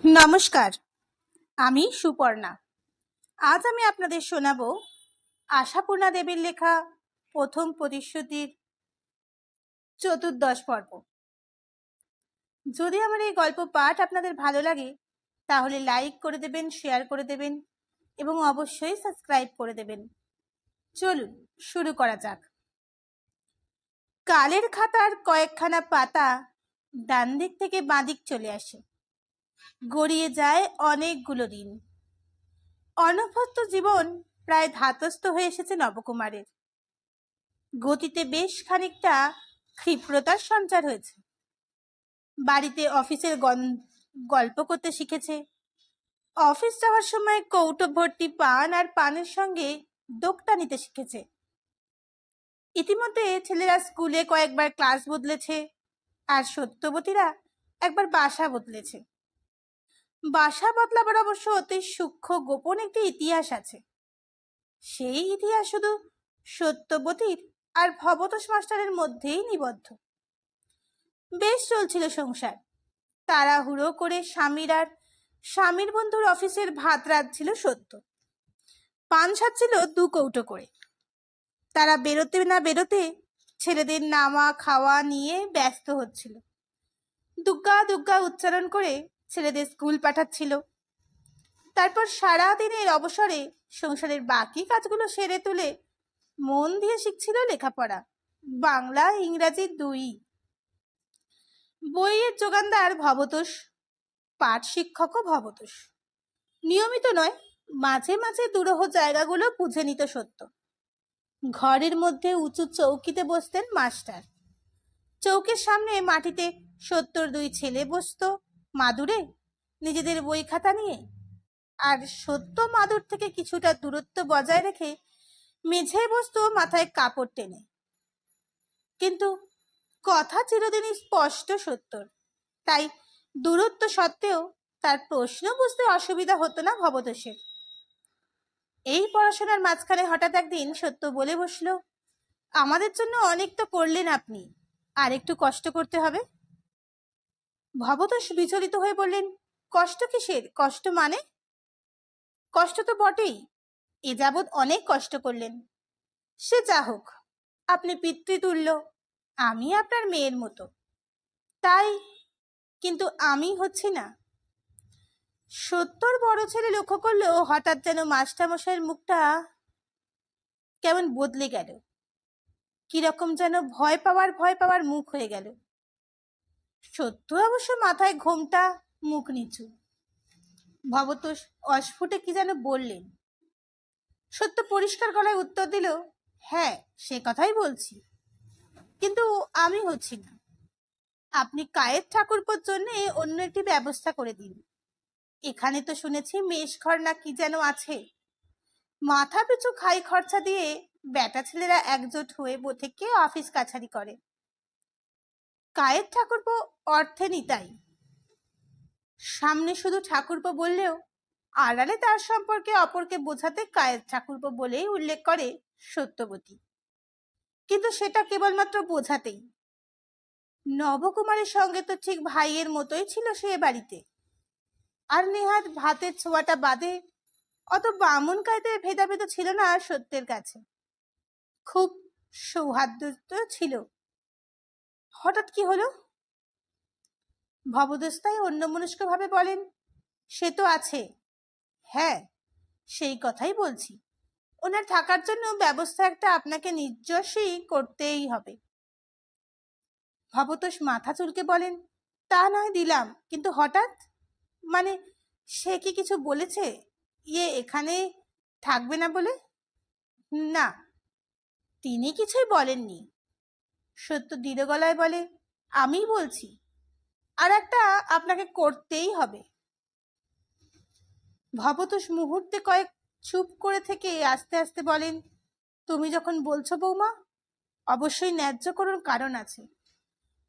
নমস্কার, আমি সুপর্ণা। আজ আমি আপনাদের শোনাবো আশাপূর্ণা দেবীর লেখা প্রথম প্রতিশ্রুতির 14 পর্ব। যদি আমার এই গল্প পাঠ আপনাদের ভালো লাগে তাহলে লাইক করে দেবেন, শেয়ার করে দেবেন এবং অবশ্যই সাবস্ক্রাইব করে দেবেন। চলুন শুরু করা যাক। কালের খাতার কয়েকখানা পাতা ডান দিক থেকে বাঁ দিক চলে আসে। গড়িয়ে যায় অনেকগুলো দিন। অনভ্যস্ত জীবন প্রায় ধাতস্থ হয়ে এসেছে নবকুমারের। গতিতে বেশ খানিকটা ক্ষিপ্রতার সঞ্চার হয়েছে। বাড়িতে অফিসের গল্প করতে শিখেছে। অফিস যাওয়ার সময় কৌটো ভর্তি পান আর পানের সঙ্গে দোক্তা নিতে শিখেছে। ইতিমধ্যে ছেলেরা স্কুলে কয়েকবার ক্লাস বদলেছে, আর সত্যবতীরা একবার বাসা বদলেছে। বাসা বদলাবার অবশ্য অতি সূক্ষ্ম গোপন একটি ইতিহাস আছে। সেই ইতিহাস শুধু সত্যবতীর আর ভবতোষ মাস্টারের মধ্যেই নিবদ্ধ। বেশ চলছিল সংসার। তাড়াহুড়ো করে স্বামীর আর স্বামীর বন্ধুর অফিসের ভাত রাঁধছিল সত্য। পান সাজছিল 2 কৌটো করে। তারা বেরোতে না বেরোতে ছেলেদের নামা খাওয়া নিয়ে ব্যস্ত হচ্ছিল। দুগ্গা দুগ্গা উচ্চারণ করে ছেলেদের স্কুল পাঠাচ্ছিল। তারপর সারা দিনের অবসরে সংসারের বাকি কাজগুলো সেরে তুলে মন দিয়ে শিখছিল লেখাপড়া, বাংলা ইংরাজি 2। বইয়ের যোগানদার ভবতোষ, পাঠ শিক্ষকও ভবতোষ। নিয়মিত নয়, মাঝে মাঝে দুরূহ জায়গাগুলো বুঝে নিত সত্য। ঘরের মধ্যে উঁচু চৌকিতে বসতেন মাস্টার। চৌকের সামনে মাটিতে সত্যর 2 ছেলে বসত মাদুরে, নিজেদের বই খাতা নিয়ে। আর সত্য মাদুর থেকে কিছুটা দূরত্ব বজায় রেখে মেঝে বসত মাথায় কাপড় টেনে। কিন্তু কথা চিরদিনই স্পষ্ট সত্যর, তাই দূরত্ব সত্ত্বেও তার প্রশ্ন বুঝতে অসুবিধা হতো না ভবতোষের। এই পড়াশোনার মাঝখানে হঠাৎ একদিন সত্য বলে বসলো, আমাদের জন্য অনেক তো করলেন আপনি, আর একটু কষ্ট করতে হবে। ভবতোষ বিচলিত হয়ে বললেন, কষ্ট কিসের? কষ্ট মানে? কষ্ট তো বটেই, এ যাবৎ অনেক কষ্ট করলেন। সে যা হোক, আপনি পিতৃতুল্য, আমি আপনার মেয়ের মতো, তাই। কিন্তু আমি হচ্ছি না। সত্তর বড় ছেলে লক্ষ্য করলো হঠাৎ যেন মাস্টারমশাইয়ের মুখটা কেমন বদলে গেল। কিরকম যেন ভয় পাওয়ার মুখ হয়ে গেল। সত্য অবশ্য মাথায় ঘোমটা, মুখ নিচু। ভবতোষ অস্ফুটে কি যেন বললেন। সত্য পরিষ্কার গলায় উত্তর দিল, হ্যাঁ সে কথাই বলছি, কিন্তু আমি হচ্ছি না। আপনি কায়েত ঠাকুরপোর জন্য অন্য একটি ব্যবস্থা করে দিন। এখানে তো শুনেছি মেষ ঘর না কি যেন আছে। মাথা পিছু খাই খরচা দিয়ে বেটা ছেলেরা একজোট হয়ে থেকে অফিস কাছারি করে। কায়েত ঠাকুরপো অর্থে নিতাই। সামনে শুধু ঠাকুরপো বললেও আড়ালে তার সম্পর্কে অপরকে বোঝাতে কায়েত ঠাকুরপো বলেই উল্লেখ করে সত্যবতী। কিন্তু সেটা কেবলমাত্র বোঝাতেই। নবকুমারের সঙ্গে তো ঠিক ভাইয়ের মতোই ছিল সে বাড়িতে। আর নেহাত ভাতের ছোঁয়াটা বাদে অত বামুন কায়দের ভেদাভেদ ছিল না সত্যের কাছে। খুব সৌহার্দ্য ছিল। হঠাৎ কি হলো? ভবদস্তায় অন্যমনস্ক ভাবে বলেন, সে তো আছে। হ্যাঁ সেই কথাই বলছি, ওনার থাকার জন্য ব্যবস্থা একটা আপনাকে নিজস্বই করতেই হবে। ভবতোষ মাথা চুলকে বলেন, তা নয় দিলাম, কিন্তু হঠাৎ মানে সে কি কিছু বলেছে? এখানে থাকবে না বলে? না, তিনি কিছুই বলেননি। সত্য দৃঢ় গলায় বলে, আমি বলছি, আর একটা আপনাকে করতেই হবে। ভবতোষ মুহূর্তে কয়েক চুপ করে থেকে আস্তে আস্তে বলেন, তুমি যখন বলছো বৌমা, অবশ্যই ন্যায্য কোনো কারণ আছে।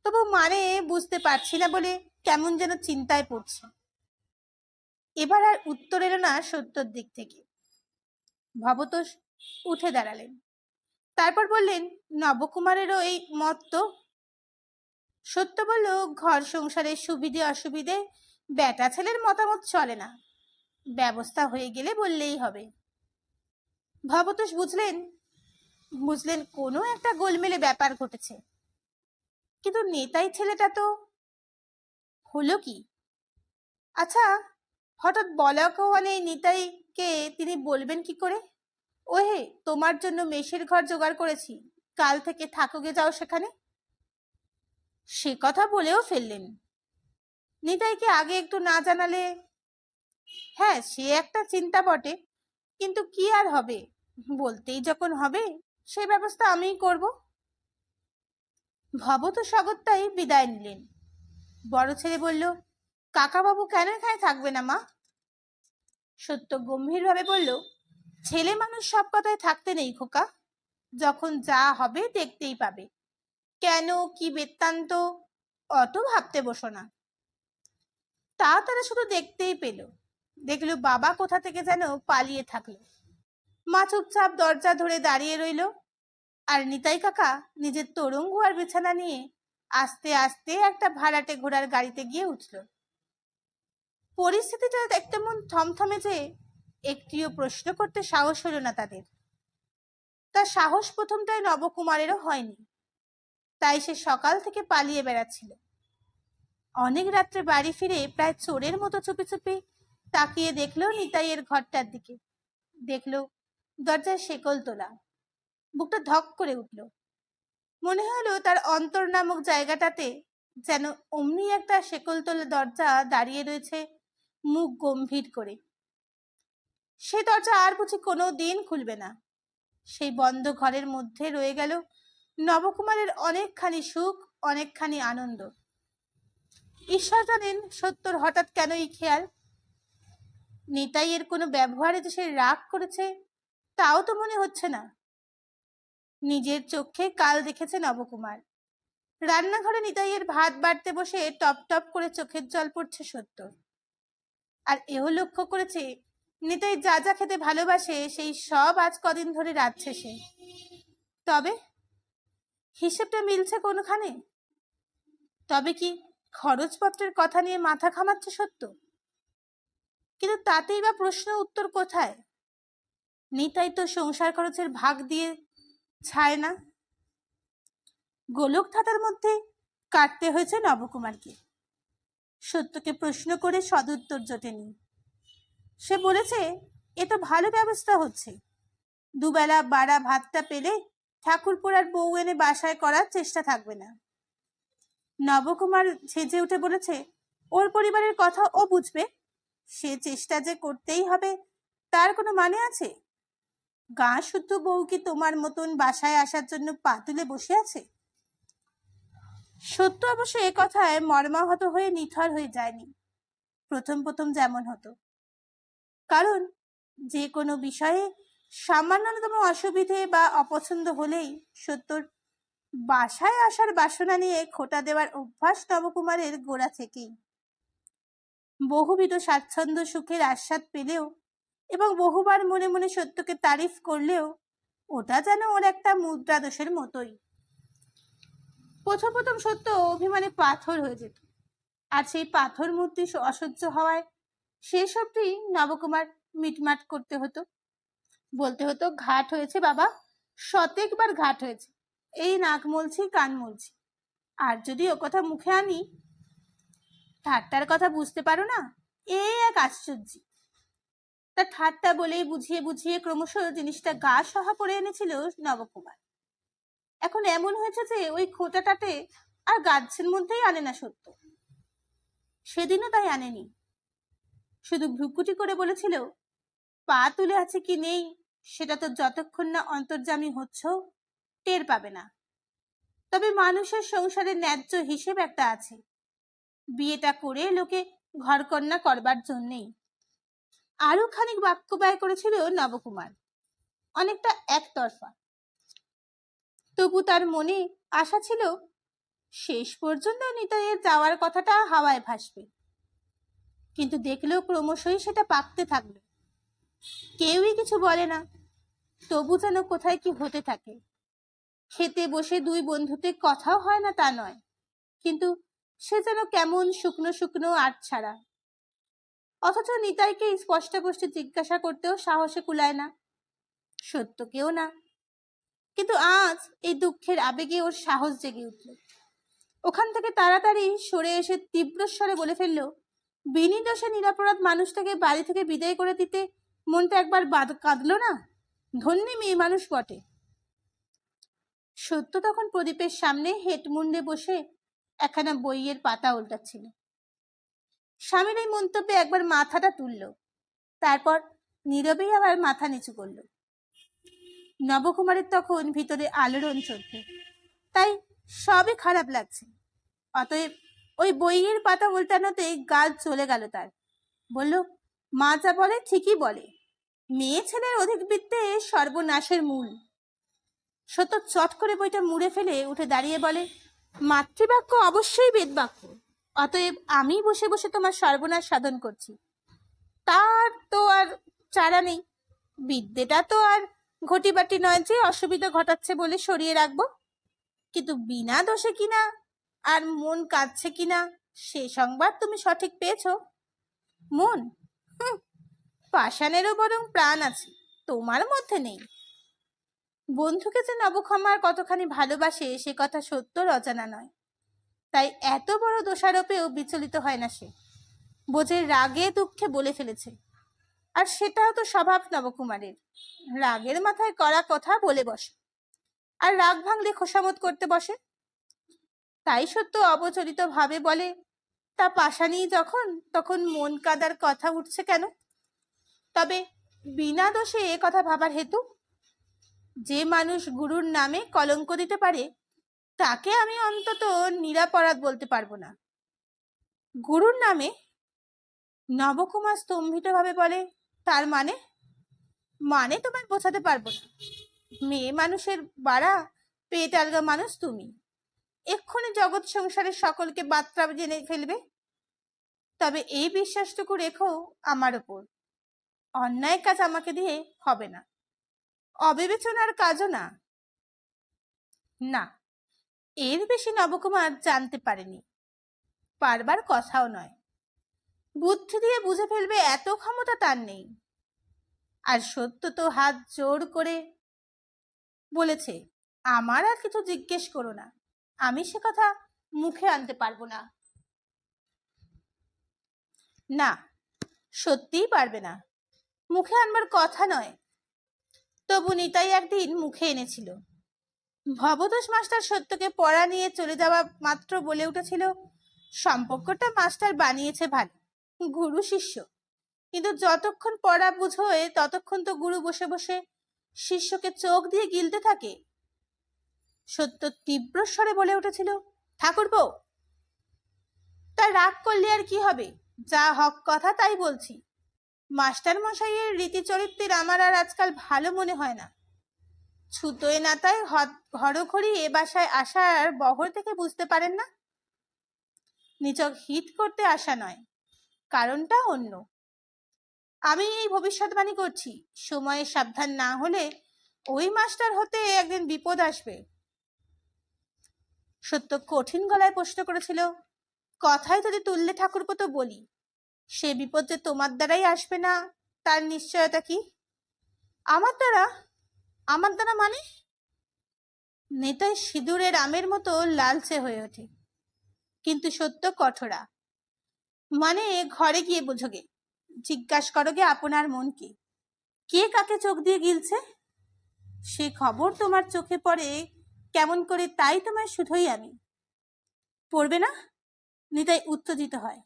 তবু মানে বুঝতে পারছি না বলে কেমন যেন চিন্তায় পড়ছি। এবার আর উত্তর এলো না সত্যর দিক থেকে। ভবতোষ উঠে দাঁড়ালেন। তারপর বললেন, নবকুমারেরও এই মত তো? সত্য বলল, ঘর সংসারের সুবিধে অসুবিধে বেটা ছেলের মতামত চলে না, ব্যবস্থা হয়ে গেলে বললেই হবে। ভবতোষ বুঝলেন বুঝলেন কোনো একটা গোলমেলে ব্যাপার ঘটেছে। কিন্তু নেতাই ছেলেটা তো হলো কি? আচ্ছা, হঠাৎ বলা কওয়ানে নিতাইকে তিনি বলবেন কি করে, ওহে তোমার জন্য মেষের ঘর জোগাড় করেছি, কাল থেকে থাকোগে যাও সেখানে? সে কথা বলেও ফেললেন। নিতাইকে আগে একটু না জানালে? হ্যাঁ, সে একটা চিন্তা বটে, কিন্তু কি আর হবে, বলতেই যখন হবে সেই ব্যবস্থা আমিই করব। ভব তো স্বগত্যাই বিদায় নিলেন। বড় ছেলে বলল, কাকাবাবু কেন এখানে থাকবে না মা? সত্য গম্ভীরভাবে বলল, ছেলে মানুষ সব কথায় থাকতে নেই খোকা, যখন যা হবে দেখতেই পাবে। কেন কি বৃত্তান্ত অত ভাবতে বসো না। তা তারা শুধু দেখতেই পেল, দেখলো বাবা কোথা থেকে যেন পালিয়ে থাকলো। মা চুপচাপ দরজা ধরে দাঁড়িয়ে রইল, আর নিতাই কাকা নিজের তোরঙ্গ আর বিছানা নিয়ে আস্তে আস্তে একটা ভাড়াটে ঘোড়ার গাড়িতে গিয়ে উঠল। পরিস্থিতিটা তেমন থমথমে যে একটিও প্রশ্ন করতে সাহস হলো না তাদের। তার সাহস প্রথমটাই নবকুমারেরও হয়নি, তাই সে সকাল থেকে পালিয়ে বেড়াচ্ছিল। অনেক রাত্রে বাড়ি ফিরে প্রায় চোরের মতো চুপি চুপি তাকিয়ে দেখলো নিতাইয়ের ঘরটার দিকে। দেখলো দরজায় শেকল তোলা। বুকটা ধক করে উঠল। মনে হলো তার অন্তর নামক জায়গাটাতে যেন অমনি একটা শেকল তোলা দরজা দাঁড়িয়ে রয়েছে, মুখ গম্ভীর করে। সে দরজা আর বুঝি কোনো দিন খুলবে না। সেই বন্ধ ঘরের মধ্যে রয়ে গেল নবকুমারের অনেকখানি সুখ, অনেকখানি আনন্দ। ঈশ্বর জানেন সত্যর হঠাৎ কেন এই খেয়াল। নিতাইয়ের কোনো ব্যবহারে যে সে রাগ করেছে তাও তো মনে হচ্ছে না। নিজের চোখে কাল দেখেছে নবকুমার। রান্নাঘরে নিতাইয়ের ভাত বাড়তে বসে টপ টপ করে চোখের জল পড়ছে সত্য। আর এও লক্ষ্য করেছে নিতাই যা যা খেতে ভালোবাসে সেই সব আজ কদিন ধরে রাঁধছে সে। তবে হিসেবটা মিলছে কোনখানে? তবে কি খরচপত্রের কথা নিয়ে মাথা ঘামাচ্ছে সত্য? কিন্তু তাতেই বা প্রশ্ন উত্তর কোথায়? নিতাই তো সংসার খরচের ভাগ দিয়ে ছায় না। গোলক ধাঁধার মধ্যে কাটতে হয়েছে নবকুমারকে। সত্যকে প্রশ্ন করে সদুত্তর জোটেনি। সে বলেছে, এ তো ভালো ব্যবস্থা হচ্ছে, দুবেলা বাড়া ভাতটা পেলে ঠাকুরপোড়ার বউ এনে বাসায় করার চেষ্টা থাকবে না। নবকুমার ঝেঁঝে উঠে বলেছে, ওর পরিবারের কথা ও বুঝবে, সে চেষ্টা যে করতেই হবে তার কোনো মানে আছে? গা শুদ্ধ বউ কি তোমার মতন বাসায় আসার জন্য পা তুলে বসে আছে? সত্য অবশ্য এ কথায় মর্মাহত হয়ে নিথর হয়ে যায়নি, প্রথম প্রথম যেমন হতো। কারণ যে কোনো বিষয়ে সামান্যতম অসুবিধে বা অপছন্দ হলেই সত্যর বাসায় আসার বাসনা নিয়ে খোঁটা দেওয়ার অভ্যাস নবকুমারের গোড়া থেকেই। বহুবিধ স্বাচ্ছন্দ্য সুখের আস্বাদ পেলেও এবং বহুবার মনে মনে সত্যকে তারিফ করলেও ওটা যেন ওর একটা মুদ্রা দোষের মতোই। প্রথম প্রথম সত্য অভিমানে পাথর হয়ে যেত, আর সেই পাথর মূর্তি অসহ্য হওয়ায় সেসবটি নবকুমার মিটমাট করতে হতো। বলতে হতো, ঘাট হয়েছে বাবা, শতেকবার ঘাট হয়েছে, এই নাক মলছি কান মলছি, আর যদি ও কথা মুখে আনি, ঠাট্টার কথা বুঝতে পারো না, এ এক আশ্চর্য। তা ঠাট্টা বলেই বুঝিয়ে বুঝিয়ে ক্রমশ জিনিসটা গা সহা করে এনেছিল নবকুমার। এখন এমন হয়েছে যে ওই খোঁটাটাতে আর গাছের মধ্যেই আনে না সত্য। সেদিনও তাই আনেনি, শুধু ভ্রুকুটি করে বলেছিল, পা তুলে আছে কি নেই সেটা তো যতক্ষণ না অন্তর্যামী হচ্ছ টের পাবে না। তবে মানুষের সংসারের ন্যায্য হিসেব একটা আছে, বিয়েটা করে লোকে ঘরকন্যা করবার জন্যেই। আরো খানিক বাক্য ব্যয় করেছিল নবকুমার, অনেকটা একতরফা। তবু তার মনে আশা ছিল শেষ পর্যন্ত নিতাইয়ের যাওয়ার কথাটা হাওয়ায় ভাসবে। কিন্তু দেখলেও ক্রমশই সেটা পাকতে থাকলো। কেউই কিছু বলে না, তবু যেন কোথায় কি হতে থাকে। খেতে বসে দুই বন্ধুতে কথাও হয় না তা নয়, কিন্তু সে যেন কেমন শুকনো শুকনো আট ছাড়া। অথচ নিতাইকে স্পষ্টে জিজ্ঞাসা করতেও সাহসে কুলায় না, সত্যকেও না। কিন্তু আজ এই দুঃখের আবেগে ওর সাহস জেগে উঠল। ওখান থেকে তাড়াতাড়ি সরে এসে তীব্র স্বরে বলে ফেলল, বিনি দোষে নিরপরাধ মানুষটাকে বাড়ি থেকে বিদায় করে দিতে মনটা একবার কাঁদলো না? ধন্যী মেয়ে মানুষ বটে। সত্য তখন প্রদীপের সামনে হেট মুন্ডে বসে একখানা বইয়ের পাতা উল্টাচ্ছিল। স্বামীর এই মন্তব্যে একবার মাথাটা তুলল, তারপর নীরবেই আবার মাথা নিচু করল। নবকুমারের তখন ভিতরে আলোড়ন চলছে, তাই সবই খারাপ লাগছে। অতএব ওই বইয়ের পাতা উল্টানোতে গাল চলে গেল তার। বলল, মা যা বলে ঠিকই বলে, মেয়ে ছেলের অধিক বিদ্যে সর্বনাশের মূল। সত্য চট করে বইটা মুড়ে ফেলে উঠে দাঁড়িয়ে বলে, মাতৃবাক্য অবশ্যই বেদবাক্য, অতএব আমি বসে বসে তোমার সর্বনাশ সাধন করছি। তার তো আর চারা নেই, বিদ্যেটা তো আর ঘটিবাটি নয় যে অসুবিধা ঘটাচ্ছে বলে সরিয়ে রাখবো। কিন্তু বিনা দোষে কিনা আর মন কাঁদছে কিনা সে সংবাদ তুমি সঠিক পেয়েছ। মন পাষাণেরও বরং প্রাণ আছে, তোমার মধ্যে নেই। বন্ধুকে যে নবক্ষমার কতখানি ভালোবাসে সে কথা সত্যর অজানা নয়, তাই এত বড় দোষারোপেও বিচলিত হয় না সে। বোঝে রাগে দুঃখে বলে ফেলেছে, আর সেটাও তো স্বভাব নবকুমারের। রাগের মাথায় কড়া কথা বলে বসে, আর রাগ ভাঙলে খোসামত করতে বসে। তাই সত্য অবচলিত ভাবে বলে, তা পাশানি যখন তখন মন কাদার কথা উঠছে কেন? তবে বিনা দোষে এ কথা ভাবার হেতু? যে মানুষ গুরুর নামে কলঙ্ক দিতে পারে তাকে আমি অন্তত নিরাপরাধ বলতে পারবো না। গুরুর নামে? নবকুমার স্তম্ভিত ভাবে বলে, তার মানে? মানে তোমায় বোঝাতে পারবো না। মেয়ে মানুষের বাড়া পেট আলগা মানুষ তুমি, এক্ষুনি জগৎ সংসারের সকলকে বার্তা জেনে ফেলবে। তবে এই বিশ্বাসটুকু রেখো আমার ওপর, অন্যায় কাজ আমাকে দিয়ে হবে না, অবিবেচনার কাজও না। না, এর বেশি নবকুমার জানতে পারেনি, পারবার কথাও নয়। বুদ্ধি দিয়ে বুঝে ফেলবে এত ক্ষমতা তার নেই। আর সত্য তো হাত জোর করে বলেছে, আমার আর কিছু জিজ্ঞেস করো না, আমি সে কথা মুখে আনতে পারবো না। না, সত্যিই পারবে না, মুখে আনবার কথা নয়। তবু নিতাই একদিন মুখে এনেছিল। ভবতোষ মাস্টার সত্যকে পড়া নিয়ে চলে যাওয়া মাত্র বলে উঠেছিল, সম্পর্কটা মাস্টার বানিয়েছে ভালো, গুরু শিষ্য। কিন্তু যতক্ষণ পড়া বুঝোয় ততক্ষণ তো গুরু বসে বসে শিষ্যকে চোখ দিয়ে গিলতে থাকে। সত্য তীব্র স্বরে বলে উঠেছিল, ঠাকুরপো, তার রাগ করলে আর কি হবে? যা হক কথা তাই বলছি। মাস্টার মশাইয়ের রীতি চরিত্রের আমার আর আজকাল ভালো মনে হয় না। ছুতোয় নাতায় হরঘড়ি এ বাসায় আসার বহর থেকে বুঝতে পারেন না? নিছক হিত করতে আসা নয়, কারণটা অন্য। আমি এই ভবিষ্যৎবাণী করছি, সময়ে সাবধান না হলে ওই মাস্টার হতে একদিন বিপদ আসবে। সত্য কঠিন গলায় প্রশ্ন করেছিল, কথায় যদি তুললে ঠাকুরপো তো বলি, সে বিপদ যে তোমার দ্বারাই আসবে না তার নিশ্চয়তা কি? আমার দ্বারা? আমার দ্বারা মানে? নেতাই সিঁদুরের আমের মতো লালচে হয়ে ওঠে, কিন্তু সত্য কঠোরা। মানে ঘরে গিয়ে বোঝোগে, জিজ্ঞাসা করোগে আপনার মনকে, কে কাকে চোখ দিয়ে গিলছে? সে খবর তোমার চোখে পড়ে কেমন করে, তাই তোমায় শুধুই আমি। পড়বে না? নিতাই উত্তেজিত হয়।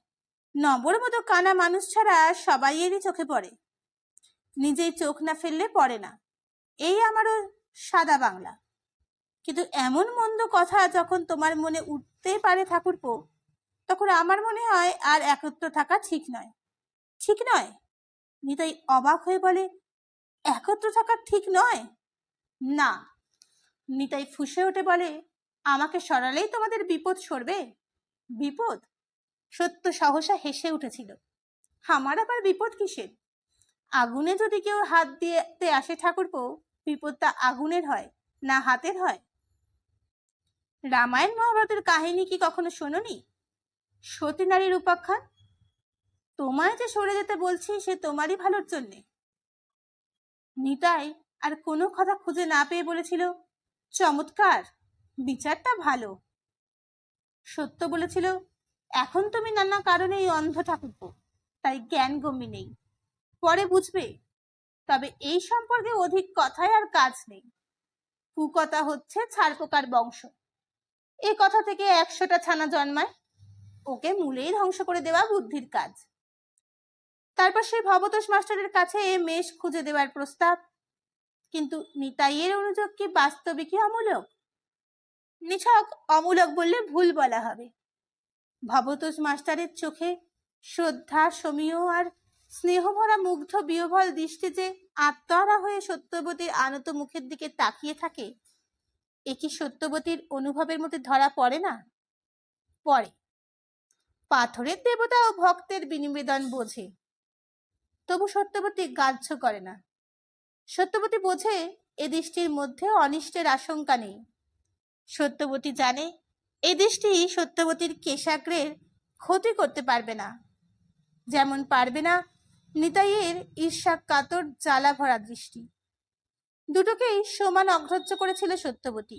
নবর মতো কানা মানুষ ছাড়া সবাইয়েরই চোখে পড়ে, নিজেই চোখ না ফেললে পড়ে না, এই আমারও সাদা বাংলা। কিন্তু এমন মন্দ কথা যখন তোমার মনে উঠতে পারে ঠাকুরপো, তখন আমার মনে হয় আর একত্র থাকা ঠিক নয়। ঠিক নয়? নিতাই অবাক হয়ে বলে, একত্র থাকা ঠিক নয়? না। নিতাই ফুঁসে ওঠে বলে, আমাকে সরালেই তোমাদের বিপদ সরবে? বিপদ? সত্য সহসা হেসে উঠেছিল। আমার আবার বিপদ কিসের? আগুনে যদি কেউ হাত দিতে আসে ঠাকুরপো, বিপদটা আগুনের হয় না হাতের হয়? রামায়ণ মহাভারতের কাহিনী কি কখনো শোনোনি? সতী নারীর উপাখ্যান? তোমায় যে সরে যেতে বলছি সে তোমারই ভালোর জন্যে। নিতাই আর কোনো কথা খুঁজে না পেয়ে বলেছিল, চমৎকার, বিচারটা ভালো। সত্য বলেছিল, এখন তুমি নানা কারণে এই অন্ধ ঠাকুরপো, তাই জ্ঞান গম্যি নেই, পরে বুঝবে। তবে এই সম্পর্কে অধিক কথায় আর কাজ নেই। কুকথা হচ্ছে ছারপোকার বংশ। এ কথা থেকে 100টা ছানা জন্মায়, ওকে মূলেই ধ্বংস করে দেওয়া বুদ্ধির কাজ। তারপর সেই ভবতোষ মাস্টারের কাছে মেষ খুঁজে দেওয়ার প্রস্তাব। কিন্তু নিতাইয়ের অনুযোগ কি বাস্তবিকই অমূলক? নিছক অমূলক বললে ভুল বলা হবে। ভবতোষ মাস্টারের চোখে শ্রদ্ধা, সমীহ আর স্নেহভরা মুগ্ধ বিহ্বল দৃষ্টি যে আত্মহারা হয়ে সত্যবতীর আনত মুখের দিকে তাকিয়ে থাকে, এ কি সত্যবতীর অনুভবের মধ্যে ধরা পড়ে না? পড়ে। পাথরের দেবতা ও ভক্তের বিনিবেদন বোঝে, তবু সত্যবতী গ্রাহ্য করে না। সত্যবতী বোঝে এ দৃষ্টির মধ্যে অনিষ্টের আশঙ্কা নেই। সত্যবতী জানে এ দৃষ্টি সত্যবতীর কেশাগ্রের ক্ষতি করতে পারবে না, যেমন পারবে না নিতাইয়ের ঈর্ষা কাতর জ্বালা ভরা দৃষ্টি। দুটোকেই সমান অগ্রাহ্য করেছিল সত্যবতী।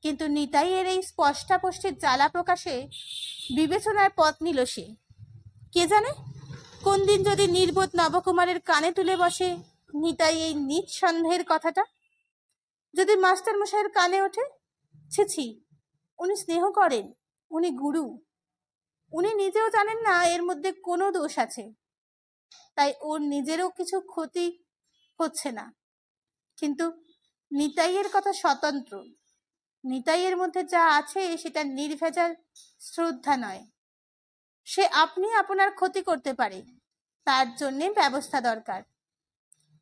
কিন্তু নিতাইয়ের এই স্পষ্টাস্পষ্টির জ্বালা প্রকাশে বিবেচনার পথ নিল সে। কে জানে কোন দিন যদি নির্বোধ নবকুমারের কানে তুলে বসে নিতাই এই নিজ সন্দেহের কথাটা, যদি মাস্টার মশাইয়ের কানে ওঠে, ছি ছি, উনি স্নেহ করেন, উনি গুরু, উনি নিজেও জানেন না এর মধ্যে কোনো দোষ আছে, তাই ওর নিজেরও কিছু ক্ষতি হচ্ছে না। কিন্তু নিতাইয়ের কথা স্বতন্ত্র। নিতাইয়ের মধ্যে যা আছে সেটা নির্ভেজাল শ্রদ্ধা নয়। সে আপনি আপনার ক্ষতি করতে পারে, তার জন্যে ব্যবস্থা দরকার।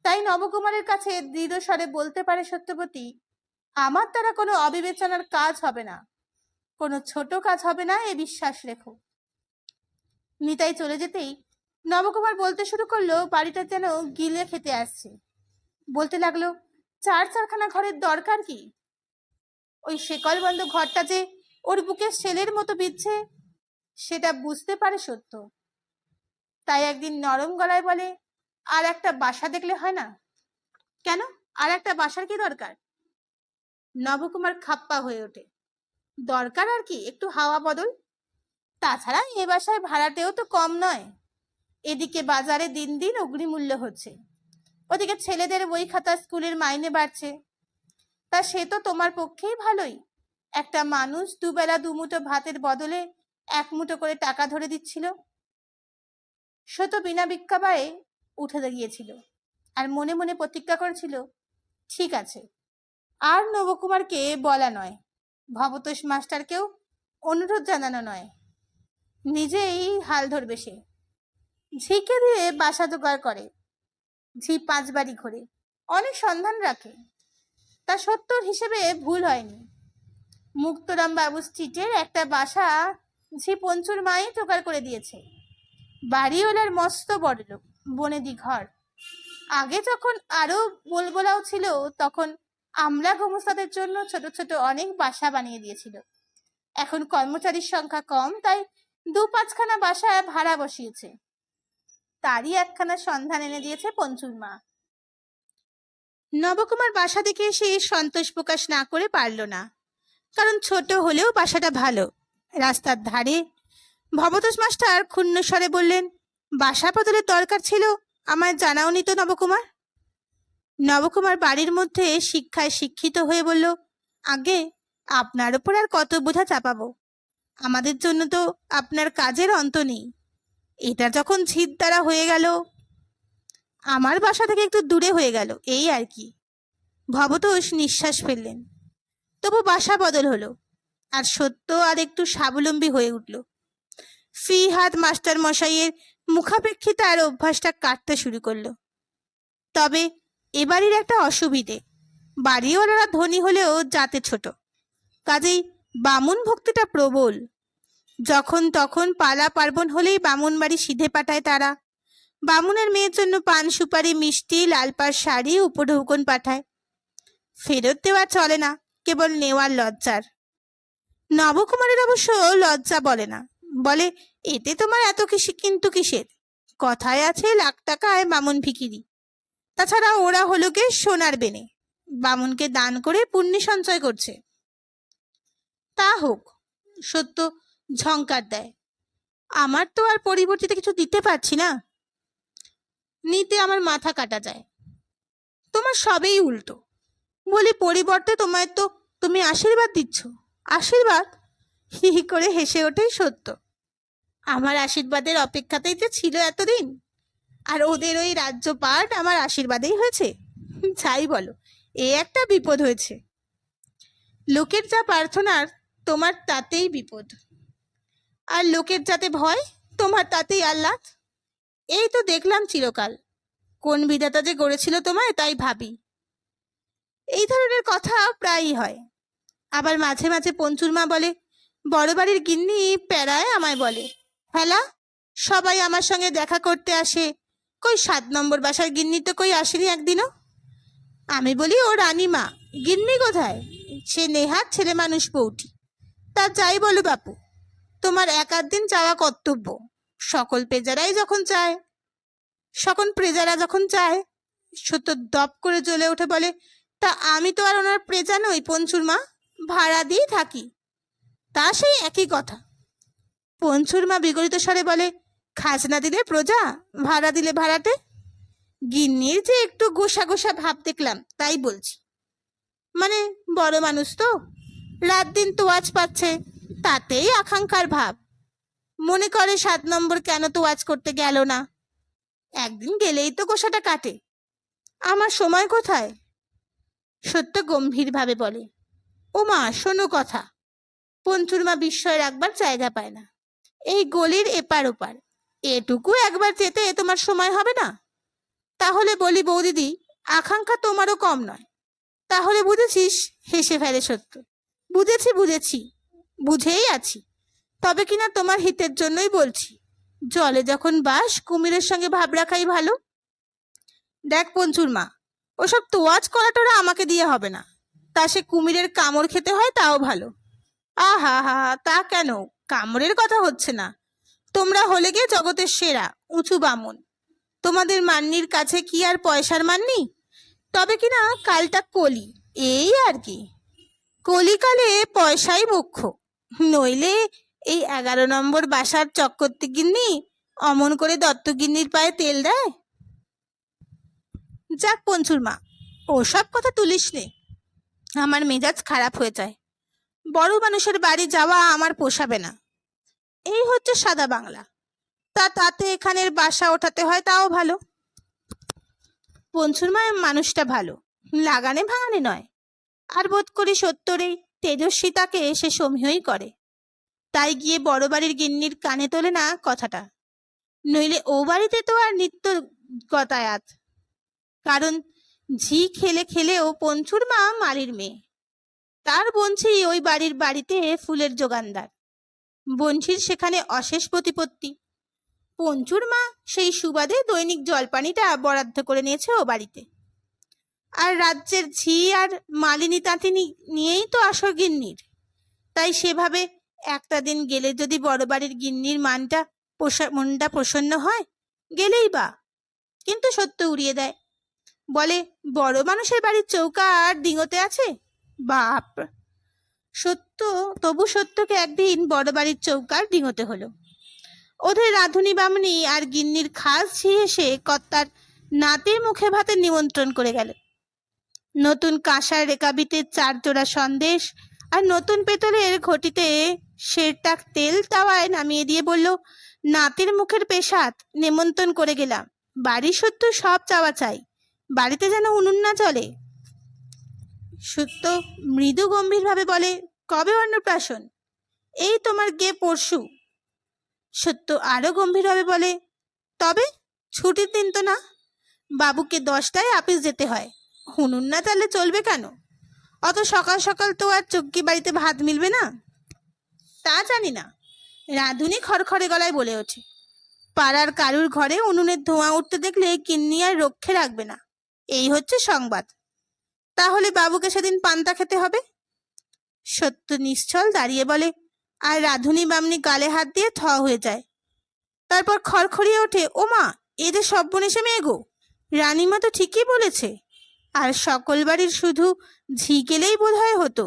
তাই নবকুমারের কাছে দৃঢ় স্বরে বলতে পারে সত্যবতী, আমার দ্বারা কোনো অবিবেচনার কাজ হবে না, কোনো ছোট কাজ হবে না, এ বিশ্বাস রেখো। নিতাই চলে যেতেই নবকুমার বলতে শুরু করলো, বাড়িটা যেন গিলে খেতে আসছে। বলতে লাগলো, চারখানা ঘরের দরকার কি? ওই শেকল বন্ধ ঘরটা যে ওর বুকে শেলের মতো বিচ্ছে, সেটা বুঝতে পারে সত্য। তাই একদিন নরম গলায় বলে, আর একটা বাসা দেখলে হয় না? কেন, আর একটা বাসার কি দরকার? নবকুমার খাপ্পা হয়ে ওঠে। দরকার আর কি, একটু হাওয়া বদল। তাছাড়া এ বাসায় ভাড়াটেও তো কম নয়। এদিকে বাজারে দিন দিন অগ্নিমূল্য হচ্ছে, ওদিকে ছেলেদের বই খাতা স্কুলের মাইনে বাড়ছে। তা সে তো তোমার পক্ষেই ভালোই। একটা মানুষ দুবেলা দুমুঠো ভাতের বদলে 1 মুঠো করে টাকা ধরে দিচ্ছিল। সে তো বিনা ভিক্ষাবায়ে উঠে গিয়েছিল আর মনে মনে প্রতিজ্ঞা করেছিল, ঠিক আছে, আর নবকুমারকে বলা নয়, ভবতোষ মাস্টারকেও অনুরোধ জানানো নয়, নিজেই হাল ধরবে সে। ঝিকে দিয়ে বাসা জোগাড় করে, ঝি 5 বাড়ি ঘোরে, অনেক সন্ধান রাখে। তা সত্যর হিসেবে ভুল হয়নি। মুক্তরাম বাবু স্ট্রিটের একটা বাসা ঝি পঞ্চুর মাই জোগাড় করে দিয়েছে। বাড়িওয়ালার মস্ত বড়লোক, বনেদি ঘর। আগে যখন আরো বলবলাও ছিল, তখন আমরা গোমস্তাদের জন্য ছোট ছোট অনেক বাসা বানিয়ে দিয়েছিল। এখন কর্মচারীর সংখ্যা কম, তাই 2-5খানা বাসা ভাড়া বসিয়েছে। তারই একখানা সন্ধান এনে দিয়েছে পঞ্চুর মা। নবকুমার বাসা দেখে সে সন্তোষ প্রকাশ না করে পারল না, কারণ ছোট হলেও বাসাটা ভালো, রাস্তার ধারে। ভবতোষ মাস্টার ক্ষুণ্ণ স্বরে বললেন, বাসা বদলের দরকার ছিল, আমায় জানাওনি তো নবকুমার? নবকুমার বাড়ির মধ্যে শিক্ষায় শিক্ষিত হয়ে বলল, আগে আপনার ওপর আর কত বোঝা চাপাবো? আমাদের জন্য তো আপনার কাজের অন্ত নেই। এটা যখন ঝিদ দ্বারা হয়ে গেল, আমার বাসা থেকে একটু দূরে হয়ে গেল, এই আর কি। ভবতোষ নিঃশ্বাস ফেললেন। তবু বাসা বদল হলো, আর সত্য আর একটু স্বাবলম্বী হয়ে উঠল। ফি হাত মাস্টার মশাইয়ের মুখাপেক্ষিতার অভ্যাসটা কাটতে শুরু করলো। তবে এবাড়ির একটা অসুবিধে, বাড়িওয়ালারা ধনী হলেও জাতে ছোট, কাজেই বামুন ভক্তিটা প্রবল। যখন তখন পালা পার্বণ হলেই বামুন বাড়ি সিধে পাঠায় তারা। বামুনের মেয়ের জন্য পান সুপারি, মিষ্টি, লালপাড় শাড়ি, উপঢৌকন পাঠায়। ফেরত দেওয়া চলে না, কেবল নেওয়ার লজ্জার। নবকুমারের অবশ্য লজ্জা বলে না, বলে, এতে তোমার এত কিন্তু কিসের? কথায় আছে লাখ টাকায় বামুন ভিখিরি। তাছাড়া ওরা হলো গে সোনার বেনে, বামুনকে দান করে পুণ্যি সঞ্চয় করছে। তা হোক, সত্য ঝংকার দেয়, আমার তো আর পরিবর্তিত কিছু দিতে পারছি না, নিতে আমার মাথা কাটা যায়। তোমার সবেই উল্টো। বলি পরিবর্তে তোমায় তো তুমি আশীর্বাদ দিচ্ছ। আশীর্বাদ? হি হি করে হেসে ওঠেই সত্য। আমার আশীর্বাদের অপেক্ষাতেই তো ছিল এতদিন, আর ওদের ওই রাজ্যপাট আমার আশীর্বাদেই হয়েছে। যাই বলো, এ একটা বিপদ হয়েছে। লোকের যা প্রার্থনার তোমার তাতেই বিপদ, আর লোকের যাতে ভয় তোমার তাতেই আহ্লাদ। এই তো দেখলাম চিরকাল, কোন বিধাতা যে গড়েছিল তোমায় তাই ভাবি। এই ধরনের কথা প্রায়ই হয়। আবার মাঝে মাঝে পঞ্চুর মা বলে, বড় বাড়ির গিন্নি প্যারায় আমায় বলে, হ্যালা, সবাই আমার সঙ্গে দেখা করতে আসে, কই 7 নম্বর বাসার গিন্নি তো কই আসেনি একদিনও। আমি বলি, ও রানীমা, গিন্নি কোথায়? সে নেহাত ছেলে মানুষ বউটি। তা যাই বলো বাপু, তোমার 1-8 দিন যাওয়া কর্তব্য। সকল প্রজারা যখন চায়। সত্য দপ করে জ্বলে উঠে বলে, তা আমি তো আর ওনার প্রজা নই পঞ্চুর মা, ভাড়া দিয়ে থাকি। তা সেই একই কথা। পঞ্চুর মা বিগলিত স্বরে বলে, খাজনা দিলে প্রজা, ভাড়া দিলে ভাড়াটে। গিন্নির যে একটু গোসা গোসা ভাব দেখলাম, তাই বলছি। মানে বড় মানুষ তো, রাত দিন তোয়াজ পাচ্ছে, তাতেই আকাঙ্ক্ষার ভাব। মনে করে 7 নম্বর কেন তোয়াজ করতে গেল না। একদিন গেলেই তো গোসাটা কাটে, আমার সময় কোথায়? সত্য গম্ভীর ভাবে বলে, ও মা শোনো কথা। পঞ্চুর মা বিস্ময় রাখবার জায়গা পায় না। এই গলির এপার ওপার এটুকু একবার যেতে তোমার সময় হবে না? তাহলে বলি বৌদিদি, আকাঙ্ক্ষা তোমারও কম নয়। তাহলে বুঝেছিস? হেসে ফেলে সত্য। বুঝেছি, বুঝেই আছি, তবে কিনা তোমার হিতের জন্যই বলছি। জলে যখন বাস, কুমিরের সঙ্গে ভাব রাখাই ভালো। দেখ পঞ্চুর মা, ওসব তোয়াজ করাটোরা আমাকে দিয়ে হবে না। তা সে কুমিরের কামড় খেতে হয় তাও ভালো। আহা হা, তা কেন? কামড়ের কথা হচ্ছে না। তোমরা হলে গিয়ে জগতের সেরা উঁচু বামুন, তোমাদের মান্নির কাছে কি আর পয়সার মান্নি? তবে কিনা কালটা কলি, এই আর কি। কলিকালে পয়সাই মুখ্য, নইলে এই 11 নম্বর বাসার চক্করতি গিন্নি অমন করে দত্তগিন্নির পায়ে তেল দেয়? যাক পঞ্চুর মা, ওসব কথা তুলিস নে, আমার মেজাজ খারাপ হয়ে যায়। বড় মানুষের বাড়ি যাওয়া আমার পোষাবে না। এই হচ্ছে সাদা বাংলা, তাতে এখানের বাসা ওঠাতে হয়, তাও ভালো। পঞ্চুর মা মানুষটা ভালো, লাগানে ভাঙানে নয়। আর বোধ করি সত্যরেই তেজস্বিতাকে সে সমীহই করে, তাই গিয়ে বড় বাড়ির গিন্নির কানে তোলে না কথাটা। নইলে ও বাড়িতে তো আর নিত্য গতায়াত। কারণ ঝি খেলে খেলেও পঞ্চুর মা মালির মেয়ে, তার বঞ্চি ওই বাড়িতে ফুলের যোগানদার। বঞ্চির সেখানে অশেষ প্রতিপত্তি। পঞ্চুর মা সেই সুবাদে দৈনিক জলপানিটা বরাদ্দ করে নিয়েছে ও বাড়িতে। আর রাজ্যের ঝি আর মালিনী তাঁতি নিয়েই তো আসর গিন্নির। তাই সেভাবে একটা দিন গেলে যদি বড় বাড়ির গিন্নির মনটা প্রসন্ন হয়, গেলেই বা। কিন্তু সত্য উড়িয়ে দেয়, বলে বড় মানুষের বাড়ির চৌকা আর ডিঙোতে আছে। বাপ! তবু সত্যকে একদিন বড় বাড়ির চৌকার ডিঙোতে হলো। ওদের রাঁধুনি বামনি আর গিন্নির খাস ঝি এসে কর্তার নাতির মুখে ভাতে নিমন্ত্রণ করে গেল। নতুন কাঁসার রেকাবিতে 4 জোড়া সন্দেশ আর নতুন পেতলের ঘটিতে সেরটাক তেল তাওয়ায় নামিয়ে দিয়ে বলল, নাতির মুখের পেশাদ, নেমন্তন্ন করে গেলাম। বাড়ি সত্য সব চাওয়া চাই, বাড়িতে যেন উনুন না জ্বলে। সত্য মৃদু গম্ভীর ভাবে বলে, কবে অন্নপ্রাশন? এই তোমার গে পরশু। সত্য আরো গম্ভীর ভাবে বলে, তবে ছুটির দিন তো না, বাবুকে 10টায় আপিস যেতে হয়, উনুন না জ্বাললে চলবে কেন? অত সকাল সকাল তো আর চক্কি বাড়িতে ভাত মিলবে না। তা জানি না, রাঁধুনি খড়খড়ে গলায় বলে ওঠে। পাড়ার কারুর ঘরে উনুনের ধোঁয়া উঠতে দেখলে কিন্নি আর রক্ষে রাখবে না, এই হচ্ছে সংবাদ। তাহলে বাবুকে সেদিন পান্তা খেতে হবে। সত্য নিশ্চল দাঁড়িয়ে বলে, আর রাঁধুনি বামনি গালে হাত দিয়ে থ হয়ে যায়। তারপর খড়খড়িয়ে ওঠে, ওমা, এ যে সর্বনেশে মেয়ে গো, রানীমা তো ঠিকই বলেছে। আর সকল বাড়ির শুধু ঝি গেলেই বোধ হয় হতো।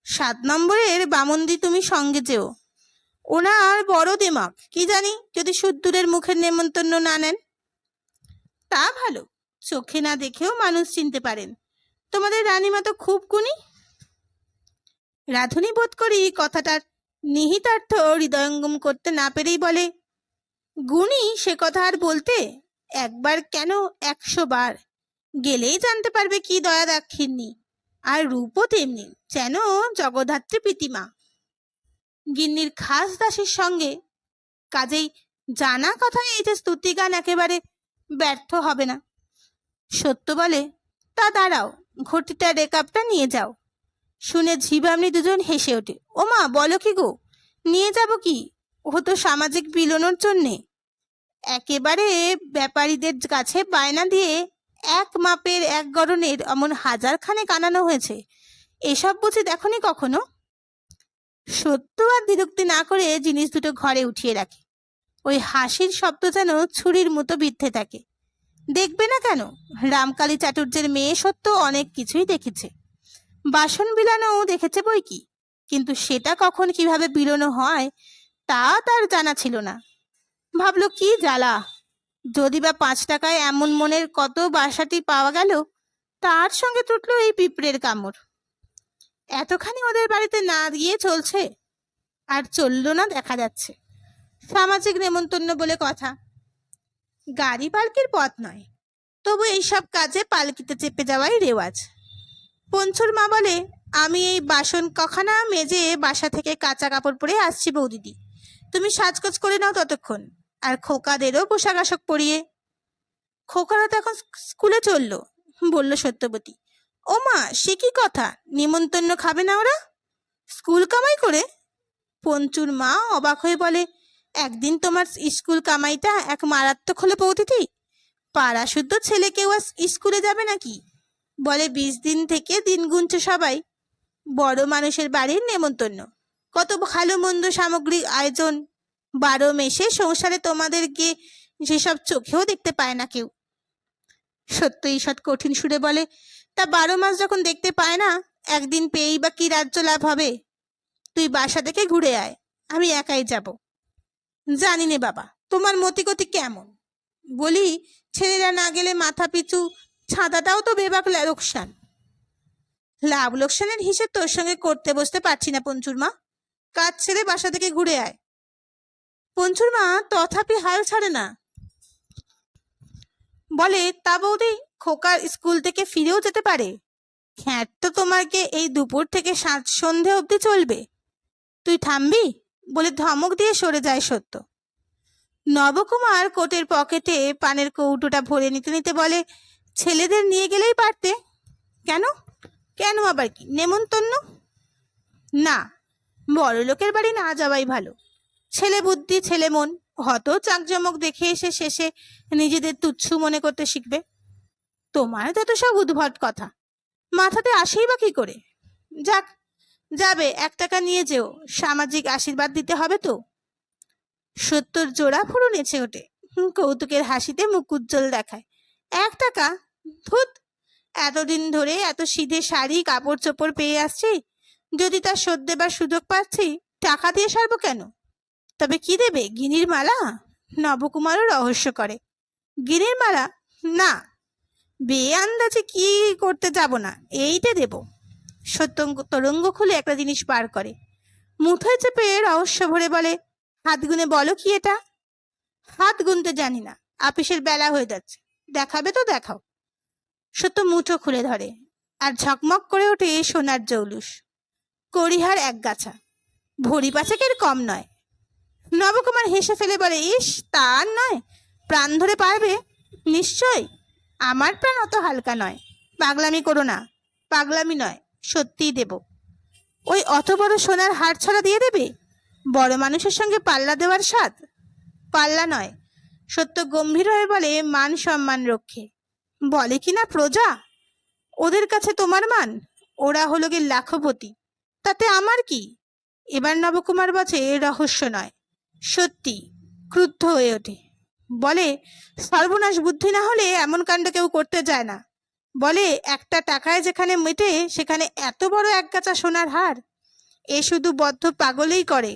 7 নম্বরের বামন্দি তুমি সঙ্গে যেও। ওনার বড় দেমাক, কি জানি যদি সুদ্দূরের মুখের নেমন্তন্ন না নেন। তা ভালো, চোখে না দেখেও মানুষ চিনতে পারেন। তোমাদের রানীমা তো খুব গুণী। রাধুনী বোধ করি কথাটার নিহিতার্থ হৃদয়ঙ্গম করতে না পেরেই বলে, গুণী সে কথা আর বলতে, একবার কেন 100 বার গেলেই জানতে পারবে কি দয়া দাক্ষিণ্যি। আর রূপও তেমনি, যেন জগদ্ধাত্রী প্রীতিমা। গিন্নির খাস দাসীর সঙ্গে, কাজেই জানা কথায় এই যে স্তুতিগান একেবারে ব্যর্থ হবে না। সত্য বলে, তা দাঁড়াও, ঘটিটা রেকাপটা নিয়ে যাও। শুনে ঝিবামনি দুজন হেসে ওঠে, ওমা, বলো কি গো, নিয়ে যাব কি? ও তো সামাজিক বিলোনোর জন্যে। একেবারে ব্যাপারীদের কাছে বায়না দিয়ে 1 মাপের 1 গড়নের অমন 1000খানেক আনানো হয়েছে। এসব বুঝি দেখনি কখনো? সত্য আর বিরক্তি না করে জিনিস দুটো ঘরে উঠিয়ে রাখে। ওই হাসির শব্দ যেন ছুরির মতো বিদ্ধে থাকে। দেখবে না কেন, রামকালী চাটুর্যের মেয়ে সত্য অনেক কিছুই দেখেছে। বাসন বিলানোও দেখেছে বই কি, কিন্তু সেটা কখন কিভাবে বিলোনো হয় তা তার জানা ছিল না। ভাবলো কি জ্বালা, যদি বা 5 টাকায় এমন মনের কত বাসাটি পাওয়া গেল, তার সঙ্গে টুটলো এই পিঁপড়ের কামড়। এতখানি ওদের বাড়িতে না গিয়ে চলছে, আর চললো না দেখা যাচ্ছে। সামাজিক নেমন্তন্ন বলে কথা, গাড়ি পালকির পথ নয়, তবু এইসব কাজে পালকিতে চেপে যাওয়াই রেওয়াজ। পঞ্চুর মা বলে, আমি এই বাসন কখানা মেজে বাসা থেকে কাঁচা কাপড় পরে আসছি বৌদিদি, তুমি সাজগোজ করে নাও ততক্ষণ, আর খোকাদেরও পোশাক আশাক পরিয়ে। খোকারা তো এখন স্কুলে চললো, বলল সত্যবতী। ও মা, সে কি কথা, নিমন্তন্ন খাবে না ওরা, স্কুল কামাই করে? পঞ্চুর মা অবাক হয়ে বলে, একদিন তোমার স্কুল কামাইটা এক মারাত্মক হলো বৌদিদি। পাড়া শুদ্ধ ছেলে কেউ আর স্কুলে যাবে নাকি? বলে 20 দিন থেকে দিন গুনছে সবাই। বড় মানুষের বাড়ির নেমন্তন্ন, কত ভালো মন্দ সামগ্রিক আয়োজন, 12 মেশে সংসারে তোমাদের গিয়ে সেসব চোখেও দেখতে পায় না কেউ। সত্য ঈষৎ কঠিন সুরে বলে, তা 12 মাস যখন দেখতে পায় না, একদিন পেয়েই বা কি রাজ্য লাভ হবে? তুই বাসা থেকে ঘুরে আয়, আমি একাই যাব। জানি নে বাবা, তোমার মতিগতি কেমন। বলি, ছেলেরা না গেলে মাথা পিছু ছাদাটাও তো বেবাক লোকসান। লাভ লোকসানের হিসেব তোর সঙ্গে করতে বসতে পারছি না পঞ্চুর মা, কাজ ছেড়ে বাসা থেকে ঘুরে আয়। পঞ্চুর মা তথাপি হাল ছাড়ে না, বলে, তা বৌদি, খোকার স্কুল থেকে ফিরেও যেতে পারে। খ্যাট তো তোমাকে এই দুপুর থেকে সন্ধে অবধি চলবে, তুই থামবি? বলে ধমক দিয়ে সরে যায় সত্য। নবকুমার কোটের পকেটে পানের কৌটোটা ভরে নিতে নিতে বলে, ছেলেদের নিয়ে গেলেই পারতে। কেন? কেন আবার কি, নেমন্তন্ন? না, বড় লোকের বাড়ি না যাওয়াই ভালো। ছেলে বুদ্ধি, ছেলে মন, হত চাকজমক দেখে এসে শেষে নিজেদের তুচ্ছ মনে করতে শিখবে। তোমার যত সব উদ্ভট কথা মাথাতে আসেই বা কি করে? যাক, যাবে, 1 টাকা নিয়ে যেও, সামাজিক আশীর্বাদ দিতে হবে তো। সত্তর জোড়া ফুরু নেচে ওঠে, কৌতুকের হাসিতে মুখ উজ্জ্বল দেখায়। 1 টাকা? ধুত, এতদিন ধরে এত সিধে শাড়ি কাপড় চোপড় পেয়ে আসছি, যদি তার শোধ দেবার সুযোগ পাচ্ছি, টাকা দিয়ে সারবো কেন? তবে কি দেবে, গিনির মালা? নবকুমারও রহস্য করে। গিনির মালা? না, বেয়ে আন্দাজে কি করতে যাব না, এইটা দেব। সত্য তরঙ্গ খুলে একটা জিনিস বার করে, মুঠোয় চেপে রহস্য ভরে বলে, হাত গুনে বলো কি এটা? হাত গুনতে জানি না, আপিসের বেলা হয়ে যাচ্ছে, দেখাবে তো দেখাও। সত্য মুঠো খুলে ধরে, আর ঝকমক করে ওঠে সোনার জৌলুস। কড়িহার 1 গাছা, ভরি 5 কম নয়। নবকুমার হেসে ফেলে বলে, ইস, তা আর নয়, প্রাণ ধরে পারবে? নিশ্চয়, আমার প্রাণ অত হালকা নয়। পাগলামি করো না। পাগলামি নয়, সত্যিই দেব। ওই অত বড় সোনার হার ছড়া দিয়ে দেবে? বড় মানুষের সঙ্গে পাল্লা দেওয়ার স্বাদ? পাল্লা নয়, সত্য গম্ভীর হয়ে বলে, মান সম্মান রক্ষে। বলে কিনা প্রজা, ওদের কাছে তোমার মান, ওরা হলো গে লাখপতি, তাতে আমার কি? এবার নবকুমার বলে, রহস্য নয়, সত্যি। ক্রুদ্ধ হয়ে ওঠে। বলে, সর্বনাশ, বুদ্ধি না হলে এমন কাণ্ড কেউ করতে যায় না। বলে, একটা টাকায় যেখানে মেটে সেখানে এত বড় একগাছা সোনার হার, এ শুধু বদ্ধ পাগলেই করে।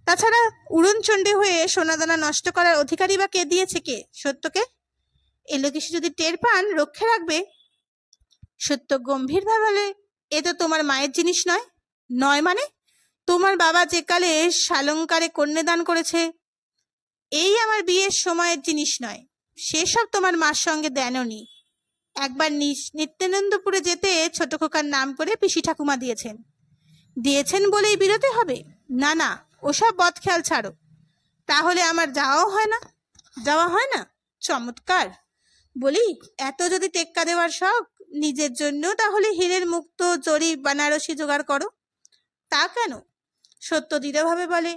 তাছাড়া উড়নচণ্ডী হয়ে সোনাদানা নষ্ট করার অধিকারী বা কে দিয়েছে? কে? সত্যকে। এলো কিছু যদি টের পান, রক্ষে রাখবে। সত্য গম্ভীরভাবে বলে, এ তো তোমার মায়ের জিনিস নয়। নয় মানে? তোমার বাবা যে কালে শালঙ্কারে কন্যাদান করেছে, এই আমার বিয়ের সময়ের জিনিস নয়। সেসব তোমার মার সঙ্গে দেননি। একবার নিত্যানন্দপুরে যেতে ছোট খোকার নাম করে পিসি ঠাকুমা দিয়েছেন বলেই বিরতে হবে? না না, ওসব বদখেয়াল ছাড়ো। তাহলে আমার যাওয়া হয় না? চমৎকার। বলি, এত যদি টেক্কা দেওয়ার শখ, নিজের জন্য তাহলে হীরের মুক্ত জরি বানারসি জোগাড় করো। তা কেন? সত্য দৃঢ়ভাবে বলে,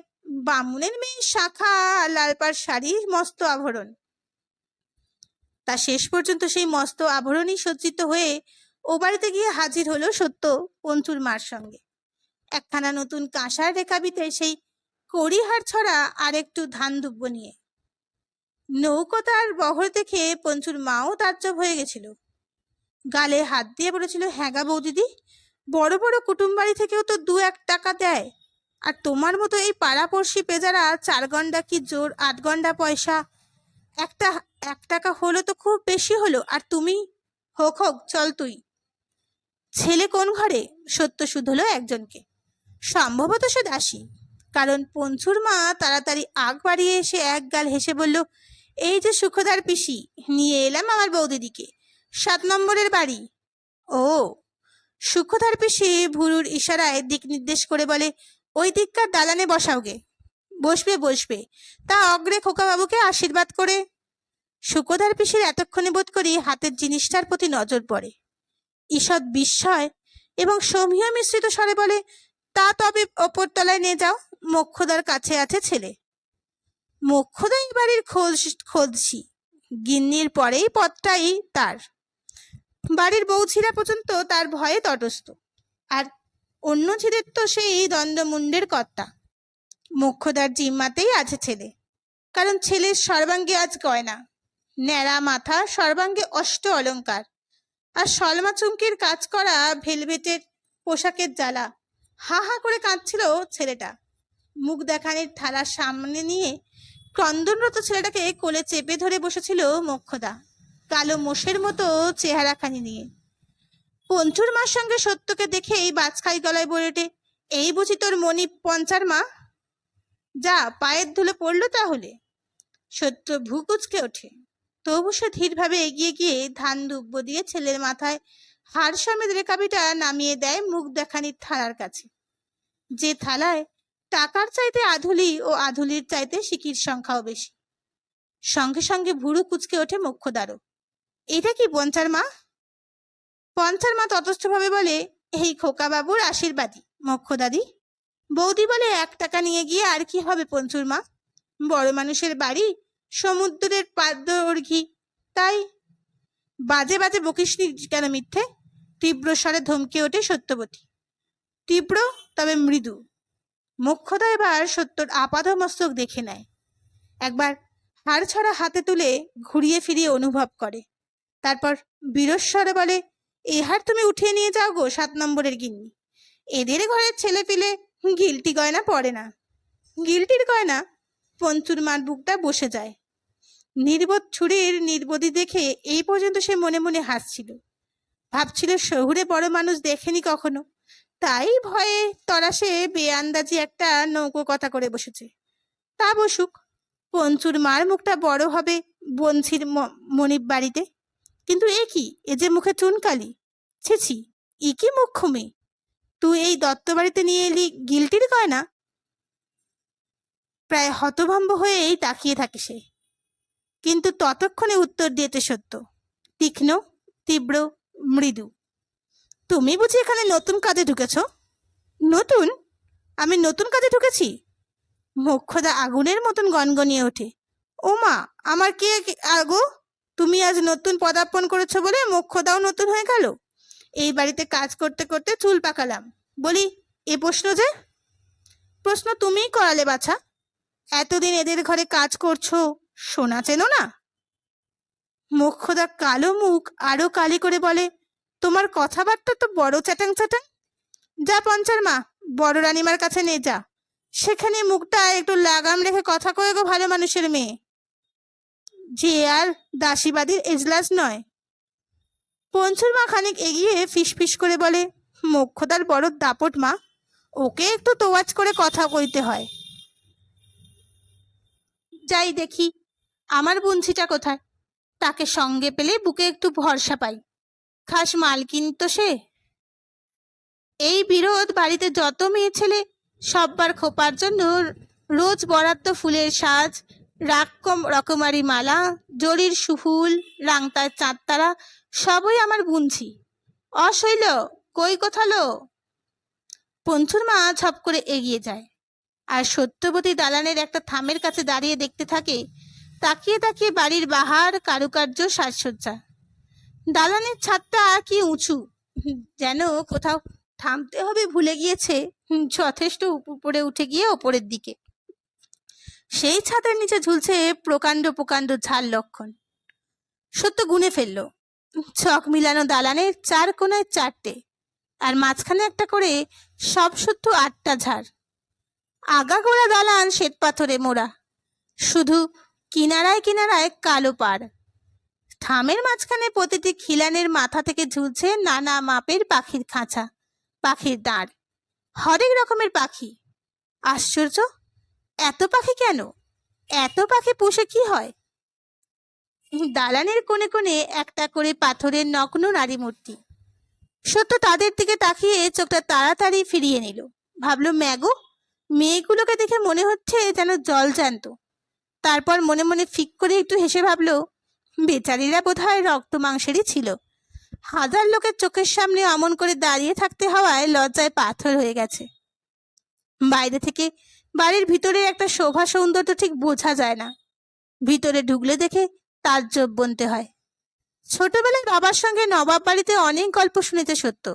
বামুনের মেয়ে শাখা আর লালপাড় শাড়ি মস্ত আভরণ। তা শেষ পর্যন্ত সেই মস্ত আভরণই সজ্জিত হয়ে ও বাড়িতে গিয়ে হাজির হলো সত্য পঞ্চুর মার সঙ্গে। একখানা নতুন কাঁসার রেখাবিতে সেই কড়িহার ছড়া আর একটু ধান দুব্য নিয়ে। নৌকোতার বহর দেখে পঞ্চুর মাও তাজ্জব হয়ে গেছিল। গালে হাত দিয়ে বলেছিল, হ্যাঁ গা বৌদিদি, বড় বড় কুটুম বাড়ি থেকেও তো 2-1 টাকা দেয়, আর তোমার মতো এই পাড়াপড়শি পেজারা 4 গন্ডা কি জোর 8 গন্ডা পয়সা। 1 টাকা হলো তো খুব বেশি হলো, আর তুমি? হোক হোক, চল তুই। ছেলে কোন ঘরে? সত্য শুধলো একজনকে, সম্ভবত সে দাসী। কারণ পঞ্চুর মা তাড়াতাড়ি আগ বাড়িয়ে এসে এক গাল হেসে বলল, এই যে সুখদার পিসি, নিয়ে এলাম আমার বৌদিদিকে, 7 নম্বরের বাড়ি। ও। সুখদার পিসি ভুরুর ইশারায় দিক নির্দেশ করে বলে, ওই দিককার দালানে বসাওগে। বসবে, তা অগ্রে খোকাবাবুকে আশীর্বাদ করে। সুখদার পিসির এতক্ষণে বোধ করি হাতের জিনিসটার প্রতি নজর পড়ে। ঈষৎ বিস্ময় এবং সমীহ মিশ্রিত স্বরে বলে, তা তবে ওপর তলায় নিয়ে যাও, মোক্ষদার কাছে আছে ছেলে। মোক্ষদাই বাড়ির খোঁজছি। গিন্নির পরেই পথটাই তার। বাড়ির বৌঝিরা পর্যন্ত তার ভয়ে তটস্থ, আর অন্য ঝিদের তো সেই দণ্ডমুণ্ডের কর্তা। মোক্ষদার জিম্মাতেই আছে ছেলে, কারণ ছেলের সর্বাঙ্গে আজ গয়না, ন্যাড়া মাথা, সর্বাঙ্গে অষ্ট অলঙ্কার, আর সলমা চুমকির কাজ করা ভেলভেটের পোশাকের জ্বালা। হা হা করে কাঁদছিল ছেলেটা। মুখ দেখানির থালা সামনে নিয়ে ক্রন্দনরত ছেলেটাকে কোলে চেপে ধরে বসেছিল মোক্ষদা, কালো মোষের মতো চেহারাখানি নিয়ে। পঞ্চুর মার সঙ্গে সত্যকে দেখেই বাজখাই গলায় বলে ওঠে, এই বুঝি তোর মনি পঞ্চার মা? যা, পায়ের ধুলো পড়লো তাহলে। সত্য ভূ কুচকে ওঠে, তবু সে ধীরভাবে এগিয়ে গিয়ে ধান দুব্য দিয়ে ছেলের মাথায় হাড় সমেত রেখাবিটা নামিয়ে দেয় মুখ দেখানির থালার কাছে, যে থালায় টাকার চাইতে আধুলি ও আধুলির চাইতে সিকির সংখ্যাও বেশি। সঙ্গে সঙ্গে ভুরু কুচকে ওঠে মোক্ষদারও। এটা কি পঞ্চার মা? পঞ্চার মা ততস্থভাবে বলে, এই খোকা বাবুর আশীর্বাদী মোক্ষদাদি। বৌদি বলে, 1 টাকা নিয়ে গিয়ে আর কি হবে পঞ্চুর মা, বড় মানুষের বাড়ি, সমুদ্রের পাদর্ঘি, তাই। বাজে বাজে বকিসনি কেন মিথ্যে? তীব্র স্বরে ধমকে ওঠে সত্যবতী। তীব্র তবে মৃদু। মোক্ষদা এবার সত্যর আপাদ মস্তক দেখে নেয়, একবার হাড় ছড়া হাতে তুলে ঘুরিয়ে ফিরিয়ে অনুভব করে, তারপর বীরস্বরে বলে, এই হার তুমি উঠিয়ে নিয়ে যাও গো 7 নম্বরের গিন্নি। এদের ঘরের ছেলে পেলে গিলটি গয়না পড়ে না। গিলটির গয়না? পঞ্চুর মার বুকটা বসে যায়। নির্বোধ ছুরির নির্বোধি দেখে এই পর্যন্ত সে মনে মনে হাসছিল, ভাবছিল শহুরে বড় মানুষ দেখেনি কখনো, তাই ভয়ে তরাসে বেআন্দাজি একটা নৌকো কথা করে বসেছে। তা বসুক, পঞ্চুর মার মুখটা বড় হবে বঞ্চির মনিব বাড়িতে। কিন্তু এ কি, এ যে মুখে চুনকালি! ছি, ই কি মুখ্য মেয়ে! তুই এই দত্ত বাড়িতে নিয়ে এলি গিলটির গয়না? প্রায় হতভম্ব হয়েই তাকিয়ে থাকে সে, কিন্তু ততক্ষণে উত্তর দিয়েছে সত্য, তীক্ষ্ণ, তীব্র, মৃদু। তুমি বুঝি এখানে নতুন কাজে ঢুকেছ? নতুন? আমি নতুন কাজে ঢুকেছি? মোক্ষদা আগুনের মতন গনগনিয়ে ওঠে। ও মা, আমার কে আগো? তুমি আজ নতুন পদার্পণ করেছো বলে মোক্ষদাও নতুন হয়ে গেল? এই বাড়িতে কাজ করতে করতে চুল পাকালাম। বলি, এ প্রশ্ন যে? প্রশ্ন তুমিই করালে বাছা। এতদিন এদের ঘরে কাজ করছো, সোনা চেনো না? মোক্ষদা কালো মুখ আরো কালি করে বলে, তোমার কথাবার্তা তো বড় চ্যাটাং চ্যাটাং। যা পঞ্চার মা, বড় রানিমার কাছে নিয়ে যা, সেখানে মুখটা একটু লাগাম রেখে কথা কয়ে গো ভালো মানুষের মেয়ে, যে আর দাসীবাদীর এজলাস নয়। পঞ্চুর মা খানিক এগিয়ে ফিসফিস করে বলে, মোক্ষদার বড় দাপট মা, ওকে একটু তোয়াজ করে কথা কইতে হয়। যাই দেখি আমার বুনছিটা কোথায়, তাকে সঙ্গে পেলে বুকে একটু ভরসা পাই। খাস মালকিন তো সে। এই বিরোধ বাড়িতে যত মেয়ে ছেলে সববার খোপার জন্য রোজ বরাদ্দ ফুলের সাজ, রকমারি মালা, জরির সুফুল, রাংতার চাঁদতারা সবই আমার বুনছি। অশৈল কই কোথালো? পঞ্চুর মা ঝপ করে এগিয়ে যায় আর সত্যবতী দালানের একটা থামের কাছে দাঁড়িয়ে দেখতে থাকে, তাকিয়ে তাকিয়ে বাড়ির বাহার কারুকার্য সাজসজ্জা। দালানের ছাদটা কি উঁচু, যেন কোথাও থামতে হবে ভুলে গিয়েছে, যথেষ্ট উপরে উঠে গিয়ে ওপরের দিকে। সেই ছাদের নিচে ঝুলছে প্রকাণ্ড প্রকাণ্ড ঝাড় লক্ষণ। সত্য গুনে ফেলল, চক মিলানো দালানের চার কোনায় চারটে, আর মাঝখানে একটা করে সব সত্য 8টা ঝাড়। আগাগোড়া দালান শ্বেত পাথরে মোড়া, শুধু কিনারায় কিনারায় কালো পাড়। থামের মাঝখানে প্রতিটি খিলানের মাথা থেকে ঝুলছে নানা মাপের পাখির খাঁচা, পাখির দাঁড়, হরেক রকমের পাখি। আশ্চর্য, এত পাখি কেন? এত পাখি পুষে কি হয়? দালানের কোণে কোণে একটা করে পাথরের নগ্ন নারী মূর্তি। সত্য তাদের দিকে তাকিয়ে চোখটা তাড়াতাড়ি ফিরিয়ে নিল। ভাবলো, ম্যাগো, মেয়েগুলোকে দেখে মনে হচ্ছে যেন জল জ্যান্ত। তারপর মনে মনে ফিক করে একটু হেসে ভাবলো, বেচারিরা বোধহয় রক্ত মাংসেরই ছিল। হাজার লোকের চোখের সামনে অমন করে দাঁড়িয়ে থাকতে হওয়ায় লজ্জায় পাথর হয়ে গেছে। বাইরে থেকে বাড়ির ভিতরের একটা শোভা সৌন্দর্য ঠিক বোঝা যায় না, ভিতরে ঢুকলে দেখে তাজ্জব বনতে হয়। ছোটবেলায় বাবার সঙ্গে নবাব বাড়িতে অনেক গল্প শুনেছে সত্য,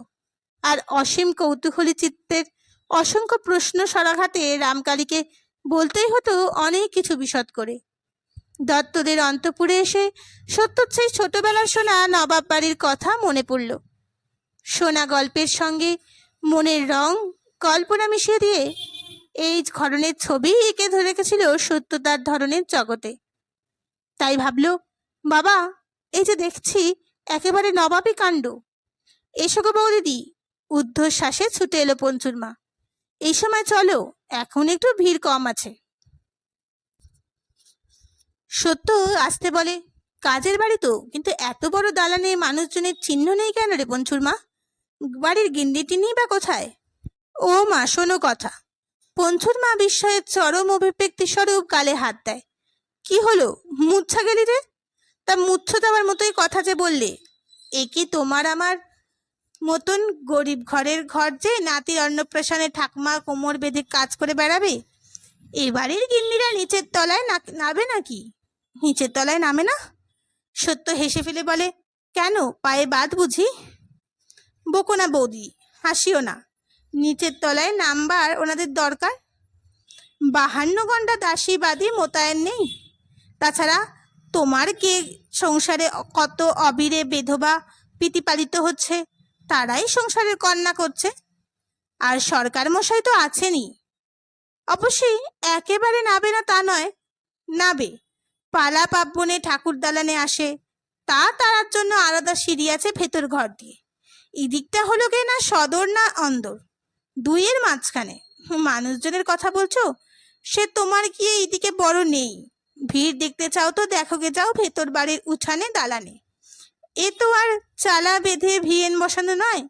আর অসীম কৌতূহলী চিত্তের অসংখ্য প্রশ্ন সরাঘাতে রামকালীকে বলতেই হতো অনেক কিছু বিশদ করে। দত্তদের অন্তপুরে এসে সত্যর সেই ছোটবেলার শোনা নবাব বাড়ির কথা মনে পড়ল। শোনা গল্পের সঙ্গে মনের রং কল্পনা মিশিয়ে দিয়ে এই ধরনের ছবি এঁকে ধরে রেখেছিল সত্য তার ধরনের জগতে। তাই ভাবল, বাবা, এই যে দেখছি একেবারে নবাবী কাণ্ড। এসো গো বৌদিদি। ঊর্ধ্বশ্বাসে ছুটে এলো পঞ্চুর মা। এই সময় চলো, এখন একটু ভিড় কম আছে। সত্য আসতে বলে, কাজের বাড়ি তো, কিন্তু এত বড় দালানে মানুষজনের চিহ্ন নেই কেন রে পঞ্চুর মা? বাড়ির গিন্ডিটি নেই বা কোথায়? ও মা, শোনো কথা। পঞ্চুর মা বিস্ময়ের চরম অভিব্যক্তি স্বরূপ গালে হাত দেয়। কি হলো, মূর্ছা গেলি রে? তা মুচ্ছ দেওয়ার মতোই কথা যে বললে, এ কি তোমার আমার মতন গরিব ঘরের ঘর যে নাতির অন্নপ্রাশনে ঠাকমা কোমর বেঁধে কাজ করে বেড়াবে? এ বাড়ির গিন্নিরা নিচের তলায় নামে নাকি? নিচের তলায় নামে না? সত্য হেসে ফেলে বলে, কেন, পায়ে বাদ বুঝি? বকো না বৌদি, হাসিও না। নিচের তলায় নামবার ওনাদের দরকার? 52 ঘণ্টা দাসীবাদী মোতায়েন নেই? তাছাড়া তোমার কে সংসারে কত অবিরে বেধবা প্রীতিপালিত হচ্ছে, তারাই সংসারের কন্যা করছে। আর সরকার মশাই তো আছেনই। অবশ্যই একেবারে নাবে না তা নয়, নাবে। পালা পার্বণে ঠাকুর দালানে আসে, তা তার জন্য আলাদা সিঁড়ি আছে ভেতর ঘর দিয়ে। এদিকটা হলো গে না সদর না অন্দর, দুইয়ের মাঝখানে। মানুষজনের কথা বলছো, সে তোমার গিয়ে এইদিকে বড় নেই। ভিড় দেখতে চাও তো দেখো গে যাও ভেতর বাড়ির উঠানে দালানে। এ তো আর চালা বেঁধে ভিয়েন বসানো নয়,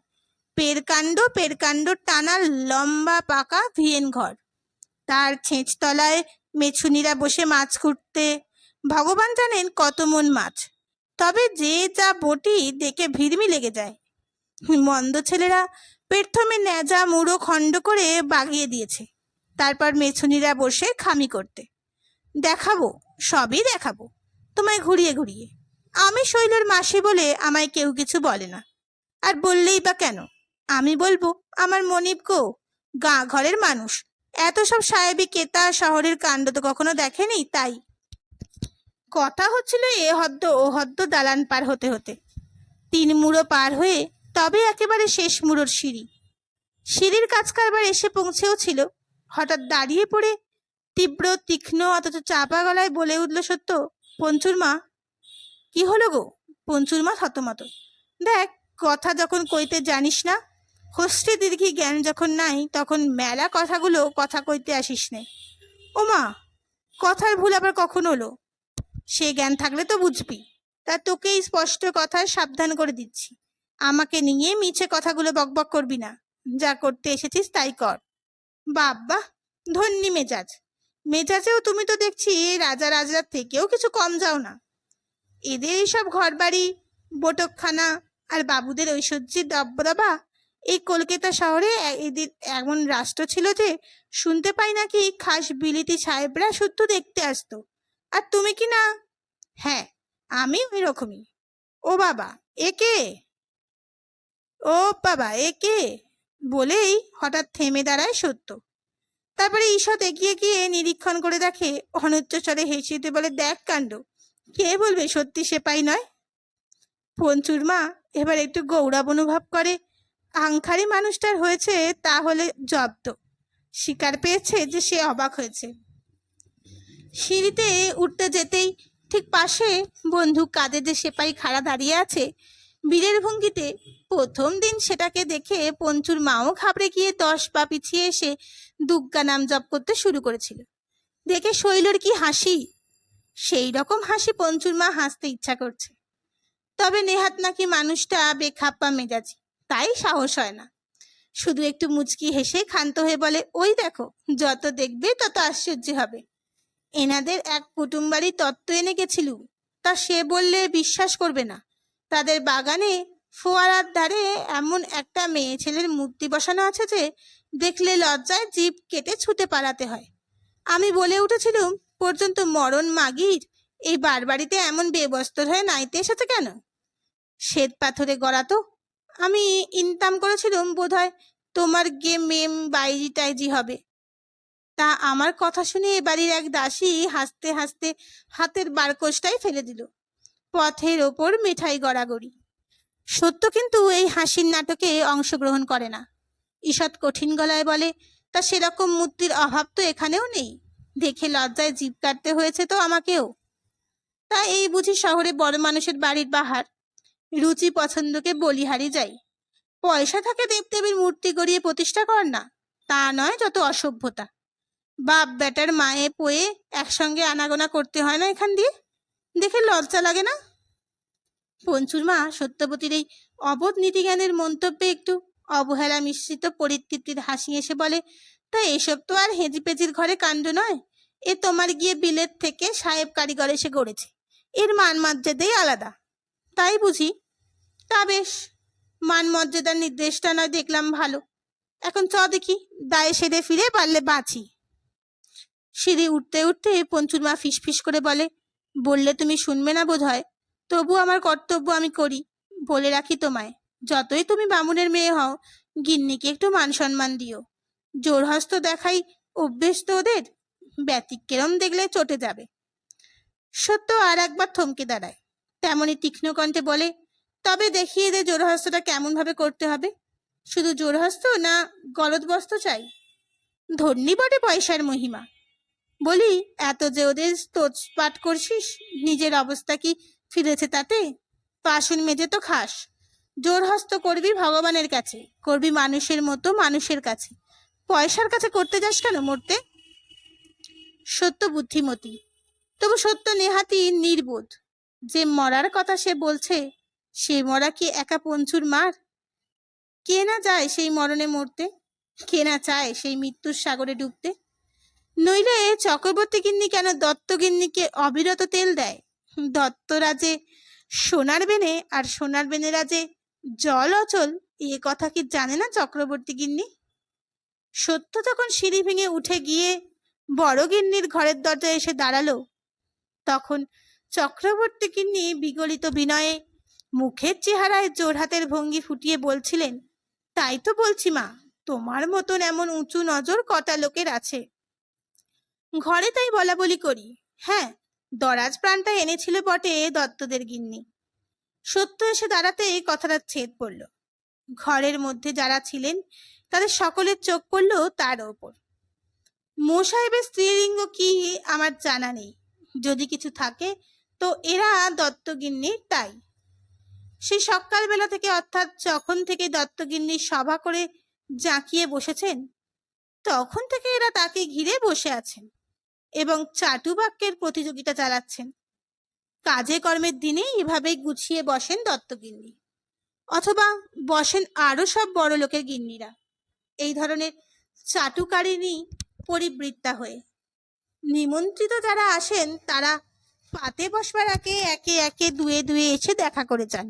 পেরকাণ্ড টানা লম্বা পাকা ভিয়েন ঘর। তার ছেঁচতলায় মেছুনিরা বসে মাছ খুঁড়তে, ভগবান জানেন কত মন মাছ। তবে যে যা বটি দেখে ভিড়মি লেগে যায়। মন্দ ছেলেরা প্রথমে ন্যাজা মুড়ো খণ্ড করে বাগিয়ে দিয়েছে, তারপর মেছুনিরা বসে খামি করতে। দেখাবো, সবই দেখাবো তোমায় ঘুরিয়ে ঘুরিয়ে। আমি শৈলের মাসি বলে আমায় কেউ কিছু বলে না, আর বললেই বা কেন? আমি বলবো, আমার মনিব গো, গাঁ ঘরের মানুষ, এত সব সাহেবী কেতা শহরের কাণ্ড তো কখনো দেখেনি, তাই কথা হচ্ছিল এ হদ্দ ও হদ্দ দালান পার হতে হতে। 3 মুড়ো পার হয়ে তবে একেবারে শেষ মুড়োর সিঁড়ি। সিঁড়ির কাজ কারবার এসে পৌঁছেও ছিল, হঠাৎ দাঁড়িয়ে পড়ে তীব্র তীক্ষ্ণ অথচ চাপা গলায় বলে উঠল সত্য, পঞ্চুর মা। কি হলো গো? পঞ্চুর মা থতমত। দেখ, কথা যখন কইতে জানিস না, হস্তি দীর্ঘি জ্ঞান যখন নাই, তখন মেলা কথাগুলো কথা কইতে আসিস নে। ও মা, কথার ভুল আবার কখন হলো? সে জ্ঞান থাকলে তো বুঝবি। তা তোকেই স্পষ্ট কথায় সাবধান করে দিচ্ছি, আমাকে নিয়ে মিছে কথাগুলো বকবক করবি না। যা করতে এসেছিস তাই কর। বাবা, ধন্যি মেজাজ। মেজাজেও তুমি তো দেখছি রাজা রাজার থেকেও কিছু কম যাও না। এদের এইসব ঘর বাড়ি, বটকখানা আর বাবুদের ঐশ্বর্যের দবদবা, এই কলকাতা শহরে এদের এমন রাষ্ট্র ছিল যে শুনতে পাই নাকি খাস বিলিতি সাহেবরা শুদ্ধ দেখতে আসতো। আর তুমি কি না? হ্যাঁ, আমি ওই রকমই। ও বাবা, একে ও বাবা একে বলেই হঠাৎ থেমে দাঁড়ায় সত্য। তারপরে ঈষৎ এগিয়ে গিয়ে নিরীক্ষণ করে দেখে, অনুচ্চ স্বরে হেসে দিয়ে বলে, দেখ কাণ্ড, কে বলবে সত্যি সেপাই নয়। পঞ্চুর মা এবার একটু গৌরব অনুভব করে। আংখারি মানুষটার হয়েছে তাহলে জব্দ। শিকার পেয়েছে যে সে অবাক হয়েছে। সিঁড়িতে উঠতে যেতেই ঠিক পাশে বন্দুক কাঁধে যে সেপাই খাড়া দাঁড়িয়ে আছে বীরের ভঙ্গিতে, প্রথম দিন সেটাকে দেখে পঞ্চুর মাও ঘাবড়ে গিয়ে 10 পা পিছিয়ে এসে দুগ্গা নাম জপ করতে শুরু করেছিল। দেখে শৈলর কি হাসি! সেই রকম হাসি পঞ্চুর মা হাসতে ইচ্ছা করছে। তবে নেহাত নাকি মানুষটা বেখাপ্পা মেজাজি, তাই সাহস হয় না। শুধু একটু মুচকি হেসে ক্ষান্ত হয়ে বলে, ওই দেখো, যত দেখবে তত আশ্চর্য হবে। এনাদের এক কুটুমবাড়ি তত্ত্ব এনে গেছিলুম, তা সে বললে বিশ্বাস করবে না। তাদের বাগানে ফোয়ারার ধারে এমন একটা মেয়ে ছেলের মূর্তি বসানো আছে যে দেখলে লজ্জায় জিভ কেটে ছুটে পালাতে হয়। আমি বলে উঠেছিলুম, পর্যন্ত মরণ মাগির এই বারবাড়িতে এমন বেবস্তর হয়ে নাইতে এসেছে কেন? শ্বেত পাথরে গড়া তো। আমি ইনতাম করেছিলুম বোধহয় তোমার গে মেম বাইজি টাইজি হবে। তা আমার কথা শুনে এ বাড়ির এক দাসী হাসতে হাসতে হাতের বারকোষটাই ফেলে দিল। পথের ওপর মিঠাই গড়াগড়ি। সত্য কিন্তু এই হাসির নাটকে অংশগ্রহণ করে না। ঈষৎ কঠিন গলায় বলে, তা সেরকম মূর্তির অভাব তো এখানেও নেই। দেখে লজ্জায় জিভ কাটতে হয়েছে তো আমাকেও। তা এই বুঝি শহরে বড় মানুষের বাড়ির বাহার, রুচি পছন্দকে বলিহারি যাই। পয়সা থাকে দেবদেবীর মূর্তি গড়িয়ে প্রতিষ্ঠা কর না, তা নয় যত অসভ্যতা। বাপ বেটার মায়ে পোয়ে একসঙ্গে আনাগোনা করতে হয় না এখান দিয়ে? দেখে লজ্জা লাগে না? পঞ্চুর মা সত্যবতীর এই অবোধ নীতিজ্ঞানের মন্তব্যে একটু অবহেলা মিশ্রিত পরিতৃপ্তির হাসি এসে বলে, তা এসব তো আর হেঁজিপেজির ঘরে কাণ্ড নয়। এ তোমার গিয়ে বিলেত থেকে সাহেব কারিগর এসে গড়েছে, এর মান মর্যাদাই আলাদা, তাই বুঝি? তা বেশ, মান মর্যাদার নির্দেশটা নয় দেখলাম ভালো। এখন চ দেখি, দায়ে সেরে ফিরে পারলে বাঁচি। সিঁড়ি উঠতে উঠতে পঞ্চুর মা ফিসফিস করে বলে, বললে তুমি শুনবে না বোধ হয়, তবু আমার কর্তব্য আমি করি। বলে রাখি তোমায়, যতই তুমি বামুনের মেয়ে হও, গিন্নিকে একটু মান সম্মান দিও। জোরহস্ত দেখাই অভ্যেস তো ওদের, ব্যতিক্রম দেখলে চটে যাবে। সত্য আর একবার থমকে দাঁড়ায়, তেমনি তীক্ষ্ণ কণ্ঠে বলে, তবে দেখিয়ে দে জোরহস্তটা কেমন ভাবে করতে হবে। শুধু জোরহস্ত না গলদবস্ত চাই? ধন্যি বটে পয়সার মহিমা। বলি, এত যে ওদের স্তোত্রপাঠ করছিস, নিজের অবস্থা কি ফিরেছে তাতে? বাসন মেজে তো খাস। জোরহস্ত করবি ভগবানের কাছে, করবি মানুষের মতো মানুষের কাছে, পয়সার কাছে করতে যাস কেন মরতে? সত্য বুদ্ধিমতী, তবু সত্য নেহাতি নির্বোধ। যে মরার কথা সে বলছে, সে মরা কি একা পঞ্চুর মার? কে না যায় সেই মরণে মরতে? কে না চায় সেই মৃত্যুর সাগরে ডুবতে? নইলে চক্রবর্তী গিন্নি কেন দত্তগিন্নিকে অবিরত তেল দেয়? দত্তরাজে সোনার বেনে আর সোনার বেনেরা যে জল অচল, এ কথা কি জানে না চক্রবর্তী গিন্নি? সত্য তখন সিঁড়ি ভেঙে উঠে গিয়ে বড় গিন্নির ঘরের দরজায় এসে দাঁড়ালো, তখন চক্রবর্তী গিন্নি বিগলিত বিনয়ে মুখের চেহারায় জোড়হাতের ভঙ্গি ফুটিয়ে বলছিলেন, তাই তো বলছি মা, তোমার মতন এমন উঁচু নজর কটা লোকের আছে। ঘরে তাই বলা বলি করি। হ্যাঁ, দরাজ প্রাণটা এনেছিল বটে দত্তদের গিন্নি। সত্য এসে দাঁড়াতেই কথাটা ছেদ পড়ল। ঘরের মধ্যে যারা ছিলেন তাদের সকলের চোখ পড়ল তার ওপর। মোসাহেবের স্ত্রীলিঙ্গ কি আমার জানা নেই, যদি কিছু থাকে তো এরা দত্তগিন্নির তাই। সেই সকালবেলা থেকে, অর্থাৎ যখন থেকে দত্তগিন্নির সভা করে জাঁকিয়ে বসেছেন, তখন থেকে এরা তাকে ঘিরে বসে আছেন এবং চাটুবাক্যের প্রতিযোগিতা চালাচ্ছেন। কাজে কর্মের দিনে এভাবেই গুছিয়ে বসেন দত্তগিন্নি, অথবা বসেন আরো সব বড় লোকের গিন্নিরা এই ধরনের চাটুকারিণী পরিবৃত্তা হয়ে। নিমন্ত্রিত যারা আসেন তারা পাতে বসবার আগে একে একে দুয়ে দুয়ে এসে দেখা করে যান।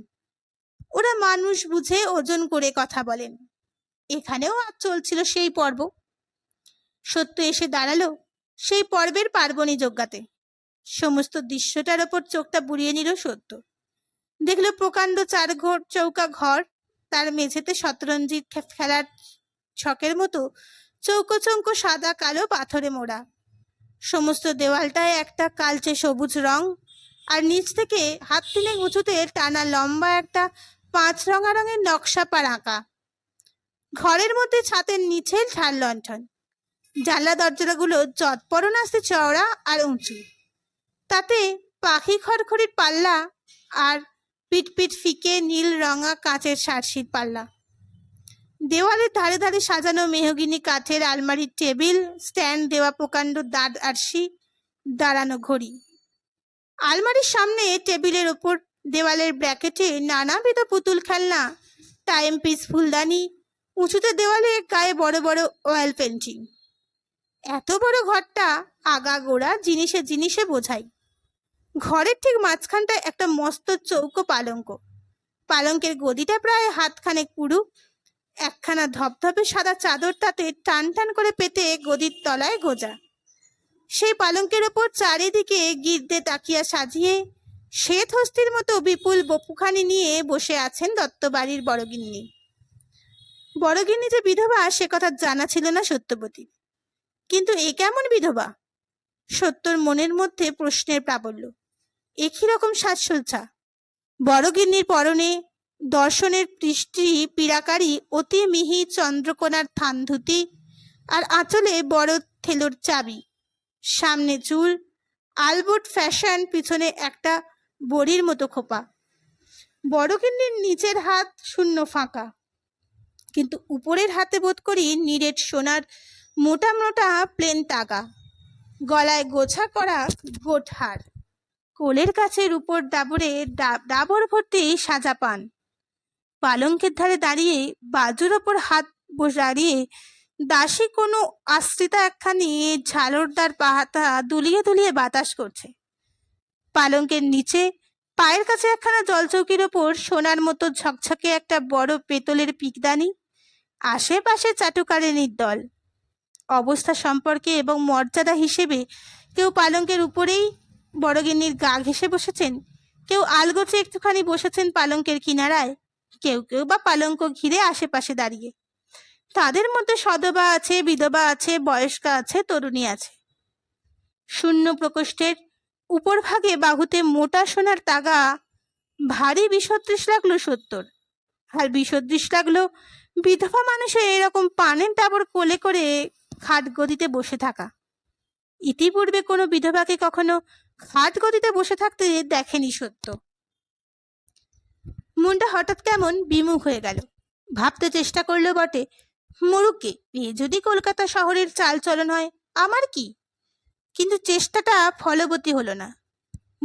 ওরা মানুষ বুঝে ওজন করে কথা বলেন। এখানেও আজ চলছিল সেই পর্ব। সত্য এসে দাঁড়ালো সেই পর্বের পার্বণী যজ্ঞাতে। সমস্ত দৃশ্যটার ওপর চোখটা বুলিয়ে নিল সত্য। দেখলো প্রকাণ্ড 4 চৌকা ঘর, তার মেঝেতে শতরঞ্জি খেলার ছকের মতো চৌকো চৌকো সাদা কালো পাথরে মোড়া। সমস্ত দেওয়ালটায় একটা কালচে সবুজ রং, আর নিচ থেকে হাত 3 উঁচুতে টানা লম্বা একটা 5 রঙা রঙের নকশা পার আঁকা। ঘরের মধ্যে ছাতের নিচে ঝাড় লণ্ঠন। জানলা দরজাগুলো যৎপরনাস্তি চওড়া আর উঁচু, তাতে পাখি খড়খড়ির পাল্লা আর পিটপিট ফিকে নীল রঙা কাঁচের সারসির পাল্লা। দেওয়ালের ধারে ধারে সাজানো মেহগিনি কাঠের আলমারির টেবিল, স্ট্যান্ড দেওয়া প্রকাণ্ড দাঁত আরশি, দাঁড়ানো ঘড়ি। আলমারির সামনে টেবিলের ওপর দেওয়ালের ব্র্যাকেটে নানাবিধ পুতুল খেলনা, টাইম পিস, ফুলদানি, উঁচুতে দেওয়ালে গায়ে বড় বড় অয়েল পেন্টিং। এত বড় ঘরটা আগাগোড়া জিনিসে জিনিসে বোঝাই। ঘরের ঠিক মাঝখানটায় একটা মস্ত চৌকো পালঙ্ক। পালঙ্কের গদিটা প্রায় হাতখানেক পুরু। একখানা ধপধপে সাদা চাদর তাতে টান টান করে পেতে গদির তলায় গোজা। সেই পালঙ্কের ওপর চারিদিকে গির্দে তাকিয়া সাজিয়ে শ্বেত হস্তির মতো বিপুল বপুখানি নিয়ে বসে আছেন দত্তবাড়ির বড়গিন্নি। বড়গিন্নি যে বিধবা সে কথা জানা ছিল না সত্যবতী। কিন্তু এ কেমন বিধবা? সত্যর মনের মধ্যে প্রশ্নের প্রাবল্য। একই রকম সাজসজ্জা। বড়গিন্নির পরনে দর্শনের দৃষ্টি পীড়াকারী অতি মিহি চন্দ্রকোনার থান ধুতি, আর আঁচলে বড় থেলোর চাবি। সামনে চুল আলবোট ফ্যাশন, পিছনে একটা বড়ির মতো খোপা। বড়গিন্নির নিচের হাত শূন্য ফাঁকা, কিন্তু উপরের হাতে বোধ করি নিরেট সোনার মোটা মোটা প্লেন তাগা। গলায় গোছা করা গোটহার। কোলের কাছের উপর ডাবরে ডাবর ভর্তি সাজা পান। পালঙ্কের ধারে দাঁড়িয়ে বাজুর ওপর হাত দাঁড়িয়ে দাসী কোনো আশ্রিতা একখানি ঝালরদার পাহাতা দুলিয়ে দুলিয়ে বাতাস করছে। পালঙ্কের নিচে পায়ের কাছে একখানা জলচৌকির ওপর সোনার মতো ঝকঝকে একটা বড় পেতলের পিকদানি। আশেপাশে চাটুকারিনীর দল। অবস্থা সম্পর্কে এবং মর্যাদা হিসেবে কেউ পালঙ্কের উপরেই বড়গিন্নির গা ঘেঁষে বসেছেন, কেউ আলগোছে একটুখানি বসেছেন পালঙ্কের কিনারায়, কেউ কেউ বা পালঙ্ক ঘিরে আশেপাশে দাঁড়িয়ে। তাদের মধ্যে সধবা আছে, বিধবা আছে, বয়স্কা আছে, তরুণী আছে। শূন্য প্রকোষ্ঠের উপর ভাগে বাহুতে মোটা সোনার তাগা। ভারী বিসদৃশ লাগলো সত্যর। আর বিসদৃশ লাগলো বিধবা মানুষের এরকম পানের ডাবর কোলে করে খাট গদিতে বসে থাকা। ইতিপূর্বে কোনো বিধবাকে কখনো খাট গদিতে বসে থাকতে দেখেনি সত্য। মনটা হঠাৎ কেমন বিমুখ হয়ে গেল। ভাবতে চেষ্টা করলো বটে, মরুকে, এ যদি কলকাতা শহরের চাল চলন হয় আমার কি? কিন্তু চেষ্টাটা ফলবতী হলো না।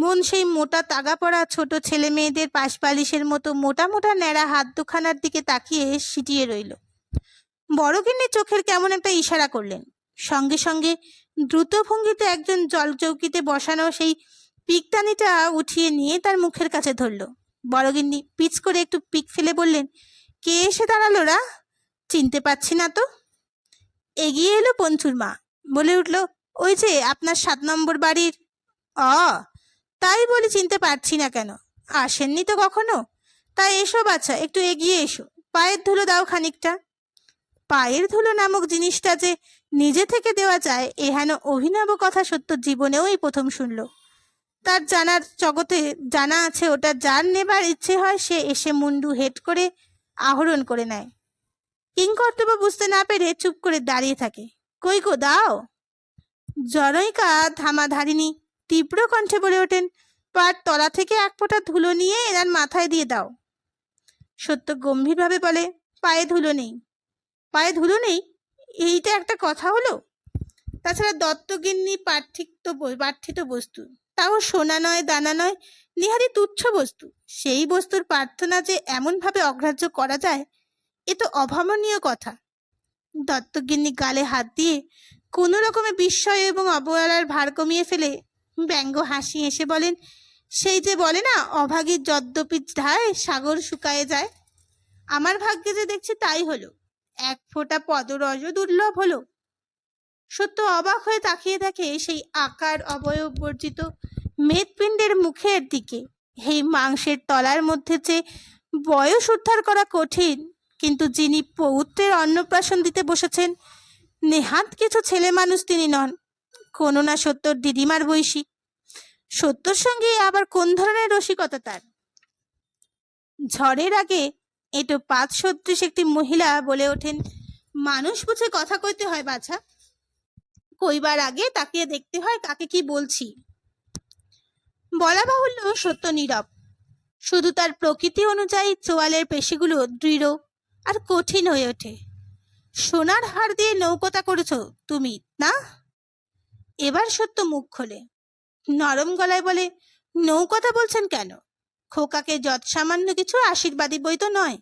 মন সেই মোটা তাগা পড়া ছোট ছেলে মেয়েদের পাশবালিশের মতো মোটা মোটা ন্যাড়া হাত দুখানার দিকে তাকিয়ে সিটিয়ে রইল। বড়গিন্নি চোখের কেমন একটা ইশারা করলেন। সঙ্গে সঙ্গে দ্রুত ভঙ্গিতে একজন জলচৌকিতে বসানো সেই পিকদানিটা উঠিয়ে নিয়ে তার মুখের কাছে ধরল। বড়গিন্নি পিচ করে একটু পিক ফেলে বললেন, কে এসে দাঁড়ালো রা? চিনতে পারছি না তো। এগিয়ে এলো পঞ্চুর মা, বলে উঠল, ওই যে আপনার 7 নম্বর বাড়ির। তাই বলি চিনতে পারছি না কেন? আসেননি তো কখনো? তাই এসো বাচ্চা, একটু এগিয়ে এসো, পায়ের ধুলো দাও খানিকটা। পায়ের ধুলো নামক জিনিসটা যে নিজে থেকে দেওয়া যায় এহেন অভিনব কথা সত্য জীবনেও এই প্রথম শুনল। তার জানার জগতে জানা আছে ওটা যার নেবার ইচ্ছে হয় সে এসে মুন্ডু হেট করে আহরণ করে নেয়। কিংকর্তব্য বুঝতে না পেরে চুপ করে দাঁড়িয়ে থাকে। কই গো দাও। জনৈকা ধামাধারিণী তীব্র কণ্ঠে বলে ওঠেন, পার তলা থেকে এক ফোঁটা ধুলো নিয়ে এনার মাথায় দিয়ে দাও। সত্য গম্ভীরভাবে বলে, পায়ে ধুলো নেই। পায়ে ধুলো নেই? এইটা একটা কথা হলো? তাছাড়া দত্তগিন্নি পার্থিত বস্তু, তাও সোনা নয় দানা নয়, নিহারি তুচ্ছ বস্তু। সেই বস্তুর প্রার্থনা যে এমনভাবে অগ্রাহ্য করা যায় এ তো অভাবনীয় কথা। দত্তগিন্নি গালে হাত দিয়ে কোনো রকমে বিস্ময় এবং অবহেলার ভার কমিয়ে ফেলে ব্যঙ্গ হাসি হেসে বলেন, সেই যে বলে না, অভাগীর যদ্যপি ধায় সাগর শুকায়ে যায়। আমার ভাগ্যে যে দেখছি তাই হলো, এক ফোঁটা পদরজ দুর্লভ হলো। সত্য অবাক হয়ে তাকিয়ে দেখে সেই আকার অবয়ব বর্জিত মেদপিণ্ডের মুখের দিকে। এই মাংসের তলার মধ্যে যে বয়স উদ্ধার করা কঠিন, কিন্তু যিনি পৌত্রের অন্নপ্রাশন দিতে বসেছেন নেহাত কিছু ছেলে মানুষ তিনি নন, কোনো না সত্যর দিদিমার বয়সী। সত্যর সঙ্গে আবার কোন ধরনের রসিকতা তার! ঝড়ের আগে এটো পাত সদৃশ একটি মহিলা বলে ওঠেন, মানুষ বুঝে কথা কইতে হয় বাছা, কইবার আগে তাকিয়ে দেখতে হয় কাকে কি বলছি। বলা বাহুল্য সত্য নীরব। শুধু তার প্রকৃতি অনুযায়ী চোয়ালের পেশিগুলো দৃঢ় আর কঠিন হয়ে ওঠে। সোনার হার দিয়ে নৌকোতা করেছ তুমি না? এবার সত্য মুখ খোলে, নরম গলায় বলে, নৌকথা বলছেন কেন? খোকাকে যৎ সামান্য কিছু আশীর্বাদী বই তো নয়।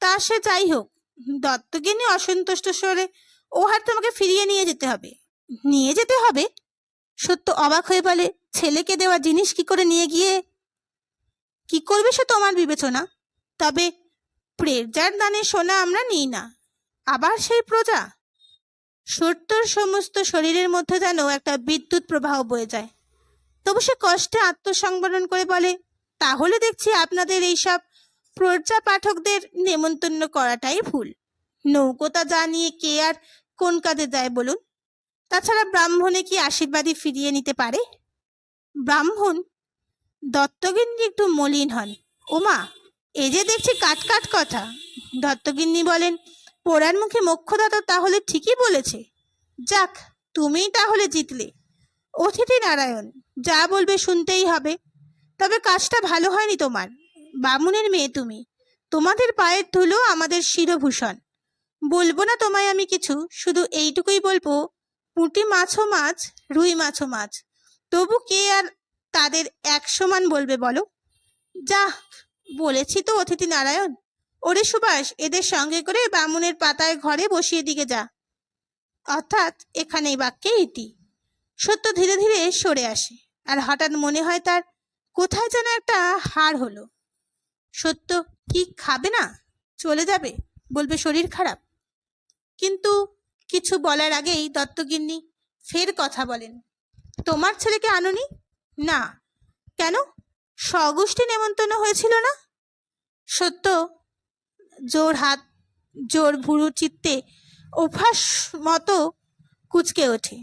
তা সে যাই হোক, দত্তগিন্নি অসন্তুষ্ট স্বরে, ও হার তোমাকে ফিরিয়ে নিয়ে যেতে হবে। নিয়ে যেতে হবে? সত্য অবাক হয়ে বলে, ছেলেকে দেওয়া জিনিস কি করে নিয়ে গিয়ে কি করবে সে তোমার বিবেচনা। তবে প্রজার দানে সোনা আমরা নিই না। আবার সেই প্রজা? সত্যর সমস্ত শরীরের মধ্যে যেন একটা বিদ্যুৎ প্রবাহ বয়ে যায়। তবু সে কষ্টে আত্মসংবরণ করে বলে, তাহলে দেখছি আপনাদের এইসব প্রজা পাঠকদের নেমন্তন্ন করাটাই ভুল। নৌকোতা যা নিয়ে কে আর কোন কাজে যায় বলুন? তাছাড়া ব্রাহ্মণে কি আশীর্বাদী ফিরিয়ে নিতে পারে? ব্রাহ্মণ? দত্তগিন্নি একটু মলিন হন। ওমা, এ যে দেখছি কাট কাট কথা। দত্তগিন্নি বলেন, পোড়ার মুখে মোক্ষদাতা তাহলে ঠিকই বলেছে। যাক, তুমিই তাহলে জিতলে। অতিথি নারায়ণ, যা বলবে শুনতেই হবে। তবে কাজটা ভালো হয়নি তোমার। বামুনের মেয়ে তুমি, তোমাদের পায়ের ধুলো আমাদের শিরভূষণ। বলবো না তোমায় আমি কিছু, শুধু এইটুকুই বলবো, পুঁটি মাছও মাছ, রুই মাছও মাছ। তবু কে আর তাদের এক সমান বলবে বলো? যা বলেছি তো অতিথি নারায়ণ। ওরে সুভাষ, এদের সঙ্গে করে বামুনের পাতায় ঘরে বসিয়ে দিকে যা। অর্থাৎ এখানেই বাক্যে ইতি। সত্য ধীরে ধীরে সরে আসে, আর হঠাৎ মনে হয় তার কোথায় যেন একটা হাড় হলো। সত্য কি খাবে না? চলে যাবে? বলবে শরীর খারাপ? কিন্তু কিছু বলার আগেই দত্তগিন্নি ফের কথা বলেন, তোমার ছেলেকে আনোনি? না। কেন? স্বগোষ্ঠী নেমন্তন্ন হয়েছিল না? সত্য জোর হাত, জোর ভুরু চিত্তে অভ্যাস মতো কুচকে ওঠে,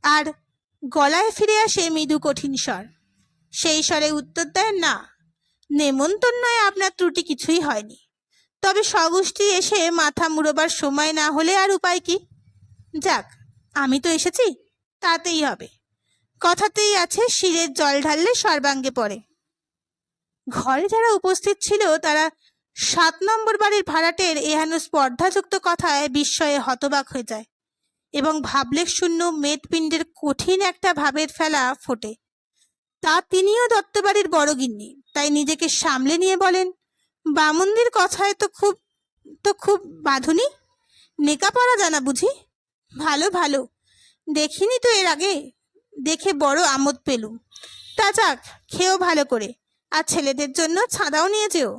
আর গলায় ফিরে আসে মৃদু কঠিন স্বর। সেই স্বরে উত্তর দেয়, না, নেমন্তন্নয় আপনার ত্রুটি কিছুই হয়নি। তবে স্বগোষ্ঠী এসে মাথা মুড়োবার সময় না হলে আর উপায় কি? যাক, আমি তো এসেছি, তাতেই হবে। কথাতেই আছে, শিরের জল ঢাললে সর্বাঙ্গে পড়ে। ঘরে যারা উপস্থিত ছিল তারা 7 নম্বর বাড়ির ভাড়াটের এহেন স্পর্ধাযুক্ত কথায় বিস্ময়ে হতবাক হয়ে যায় এবং ভাবলেখ শূন্য মেদপিণ্ডের কঠিন একটা ভাবের ফেলা ফোটে। তা তিনিও দত্তবাড়ির বড় গিন্নি, তাই নিজেকে সামলে নিয়ে বলেন, বামুনদের কথায় তো খুব বাঁধুনি। নেকাপড়া জানা বুঝি? ভালো ভালো, দেখিনি তো এর আগে, দেখে বড় আমোদ পেলুম। তা যাক, খেয়েও ভালো করে, আর ছেলেদের জন্য ছাদাও নিয়ে যেও।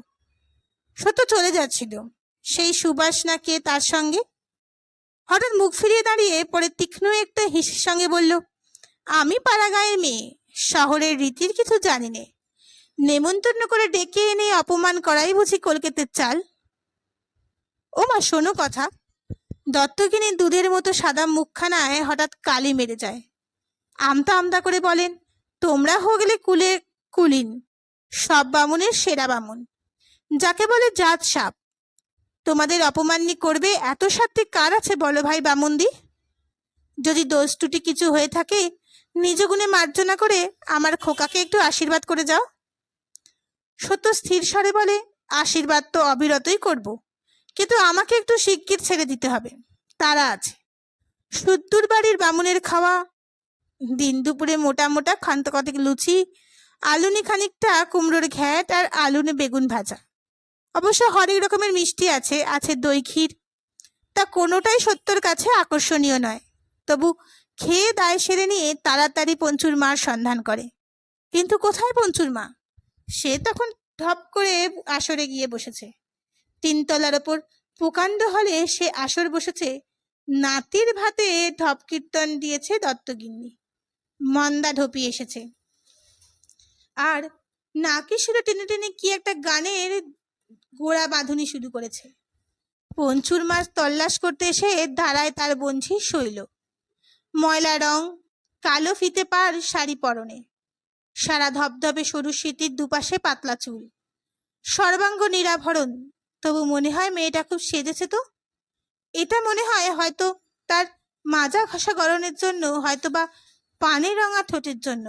সত্য চলে যাচ্ছিল, সেই সুবাস না কে তার সঙ্গে। হঠাৎ মুখ ফিরিয়ে দাঁড়িয়ে পরে তীক্ষ্ণ একটা হিসের সঙ্গে বলল, আমি পাড়াগাঁয়ের মেয়ে, শহরের রীতির কিছু জানি নে। নেমন্তন্ন করে ডেকে এনে অপমান করাই বুঝি কলকাতার চাল? ও মা, শোনো কথা। দত্তগিনী দুধের মতো সাদা মুখখানায় হঠাৎ কালি মেরে যায়। আমতা আমতা করে বলেন, তোমরা হগলে কুলে কুলিন, সব বামুনের সেরা বামুন, যাকে বলে জাত সাপ। তোমাদের অপমান্নি করবে এত সাত্বিক কার আছে বলো ভাই বামুনদি? যদি দোষ টুটি কিছু হয়ে থাকে নিজ গুণে মার্জনা করে আমার খোকাকে একটু আশীর্বাদ করে যাও। সত্য স্থির স্বরে বলে, আশীর্বাদ তো অবিরতই করব, কিন্তু আমাকে একটু শিগগির ছেড়ে দিতে হবে, তারা আছে। সুদ্দূর বাড়ির বামুনের খাওয়া দিন দুপুরে মোটা মোটা খান্ত কতক লুচি, আলুনি খানিকটা কুমড়োর ঘ্যাট আর আলুনে বেগুন ভাজা। অবশ্য হরেক রকমের মিষ্টি আছে, আছে দই ক্ষীর। তা কোনোটাই সত্যর কাছে আকর্ষণীয় নয়। তবু খেয়ে দায় সেরে নিয়ে তাড়াতাড়ি পঞ্চুর মার সন্ধান করে। কিন্তু কোথায় পঞ্চুর মা? সে তখন ঢপ করে আসরে গিয়ে বসেছে। তিনতলার ওপর প্রকাণ্ড হলে সে আসর বসেছে। নাতির ভাতে ঢপ কীর্তন দিয়েছে দত্তগিন্নি, মন্দা ঢপি এসেছে, আর নাকি সুরে টেনে টেনে কি একটা গানের গোড়া বাঁধুনি শুরু করেছে। পঞ্চুর মাছ তল্লাশ করতে এসে ধারায় তার বঞ্ঝি শৈল, ময়লা রং, কালো ফিতে পার শাড়ি পরনে, সারা ধবধবে সরু স্মৃতির দুপাশে পাতলা চুল, সর্বাঙ্গ নিরাভরণ। তবু মনে হয় মেয়েটা খুব সেজেছে তো। এটা মনে হয় হয়তো তার মাজা ঘষা গরনের জন্য, হয়তো বা পানে রঙা ঠোঁটের জন্য।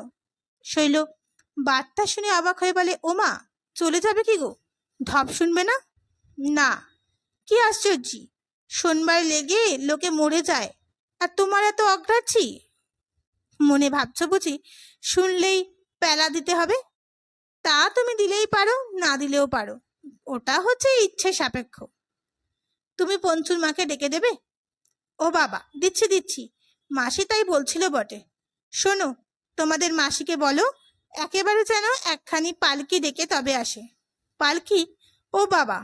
শৈল বার্তা শুনে অবাক হয়ে বলে, ওমা, চলে যাবে কি গো? ঢপ শুনবে না? না। কি আশ্চর্য, শোনবার লেগে লোকে মরে যায়, আর তোমার এত অগ্রাহ্যি? মনে ভাবছো বুঝি শুনলেই প্যালা দিতে হবে? তা তুমি দিলেই পারো, না দিলেও পারো, ওটা হচ্ছে ইচ্ছে সাপেক্ষ। তুমি পঞ্চুর মাকে ডেকে দেবে? ও বাবা, দিচ্ছি দিচ্ছি, মাসি তাই বলছিল বটে। শোনো, তোমাদের মাসিকে বলো একেবারে যেন একখানি পালকি ডেকে তবে আসে। পালকি? ও বাবা।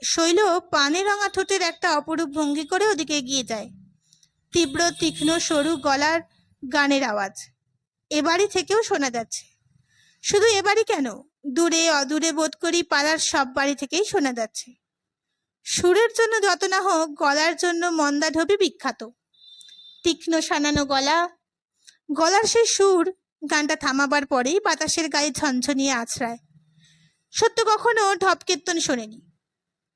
শৈল পানে রঙা ঠোঁটের একটা অপরূপ ভঙ্গি করে ওদিকে এগিয়ে যায়। তীব্র তীক্ষ্ণ সরু গলার গানের আওয়াজ এবাড়ি থেকেও শোনা যাচ্ছে। শুধু এবাড়ি কেন, দূরে অদূরে বোধ করি পাড়ার সব বাড়ি থেকেই শোনা যাচ্ছে। সুরের জন্য যত না হোক, গলার জন্য মন্দা ঢপি বিখ্যাত। তীক্ষ্ণ সানানো গলা, গলার সেই সুর গানটা থামাবার পরেই বাতাসের গায়ে ঝনঝনিয়ে আছড়ায়। সত্য কখনো ঢপ কীর্তন শোনেনি।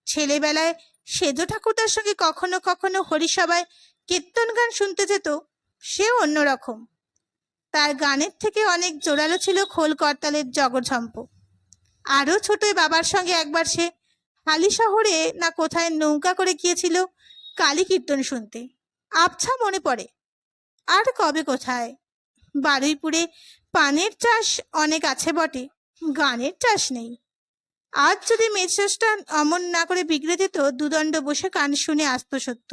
ছেলেবেলায় সেজ ঠাকুরদার সঙ্গে কখনো কখনো হরিসভায় কীর্তন গান শুনতে যেত, সেও অন্যরকম। তার গানের থেকে অনেক জোরালো ছিল খোল করতালের জগঝম্প। আরো ছোটই বাবার সঙ্গে একবার সে হালি শহরে না কোথায় নৌকা করে গিয়েছিল কালী কীর্তন শুনতে, আবছা মনে পড়ে। আর কবে কোথায়। বারুইপুরে পানের চাষ অনেক আছে বটে, গানের চাষ নেই। আজ যদি মেজাজটা অমন না করে বিগড়ে দিত, দুদণ্ড বসে কান শুনে আসতো সত্য।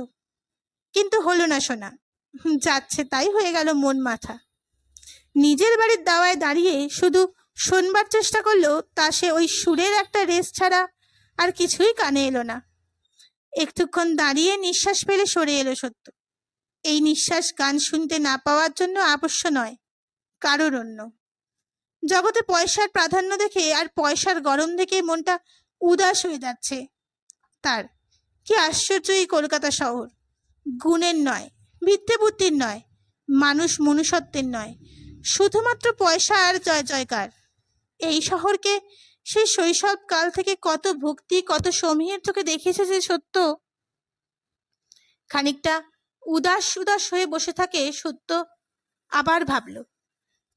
কিন্তু হলো না শোনা, যাচ্ছে তাই হয়ে গেল মন মাথা। নিজের বাড়ির দাওয়ায় দাঁড়িয়ে শুধু শোনবার চেষ্টা করলো, তা সে ওই সুরের একটা রেস ছাড়া আর কিছুই কানে এলো না। একটুক্ষণ দাঁড়িয়ে নিঃশ্বাস ফেলে সরে এলো সত্য। এই নিঃশ্বাস গান শুনতে না পাওয়ার জন্য অবশ্য নয়, কারোর অন্য। জগতে পয়সার প্রাধান্য দেখে আর পয়সার গরম দেখে মনটা উদাস হয়ে যাচ্ছে তার। কি আশ্চর্য এই কলকাতা শহর! গুণের নয়, ভিত্তে বুদ্ধির নয়, মানুষ মনুষ্যত্বের নয়, শুধুমাত্র পয়সা আর জয় জয়কার। এই শহরকে সে শৈশব কাল থেকে কত ভক্তি, কত সমীহের চোখে দেখেছে যে সত্য। খানিকটা উদাস উদাস হয়ে বসে থাকে সত্য। আবার ভাবল,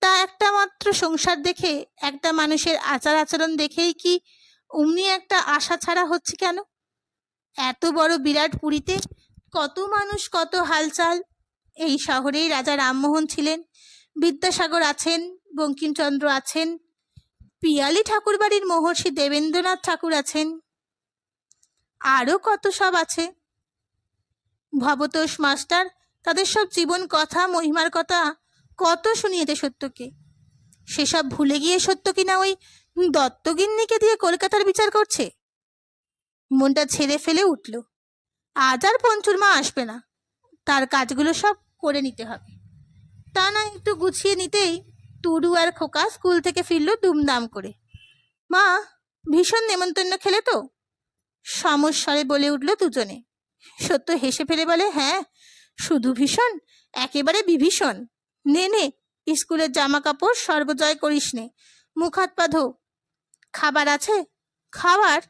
তা একটা মাত্র সংসার দেখে, একটা মানুষের আচার আচরণ দেখেই কি অমনি একটা আশা ছাড়া হচ্ছে কেন? এত বড় বিরাট পুরীতে কত মানুষ, কত হালচাল। এই শহরেই রাজা রামমোহন ছিলেন, বিদ্যাসাগর আছেন, বঙ্কিমচন্দ্র আছেন, পিয়ালি ঠাকুর বাড়ির মহর্ষি দেবেন্দ্রনাথ ঠাকুর আছেন, আরো কত সব আছে। ভবতোষ মাস্টার তাদের সব জীবন কথা, মহিমার কথা কত শুনিয়েছে সত্যকে। সেসব ভুলে গিয়ে সত্য কিনা ওই দত্তগিন্নিকে দিয়ে কলকাতার বিচার করছে। মনটা ছেড়ে ফেলে উঠল। আজ আর পঞ্চুর মা আসবে না, তার কাজগুলো সব করে নিতে হবে। তা না একটু গুছিয়ে নিতেই টুডু আর খোকা স্কুল থেকে ফিরল দুমদাম করে। মা, ভীষণ নেমন্তন্ন খেলে তো, সমস্বরে বলে উঠল দুজনে। সত্য হেসে ফেলে বলে, হ্যাঁ, শুধু ভীষণ, একেবারে বিভীষণ। নে নে, স্কুলের জামা কাপড় সর্বজয় করিস নে, মুখ হাত পা ধো। খাবার আছে? খাবার?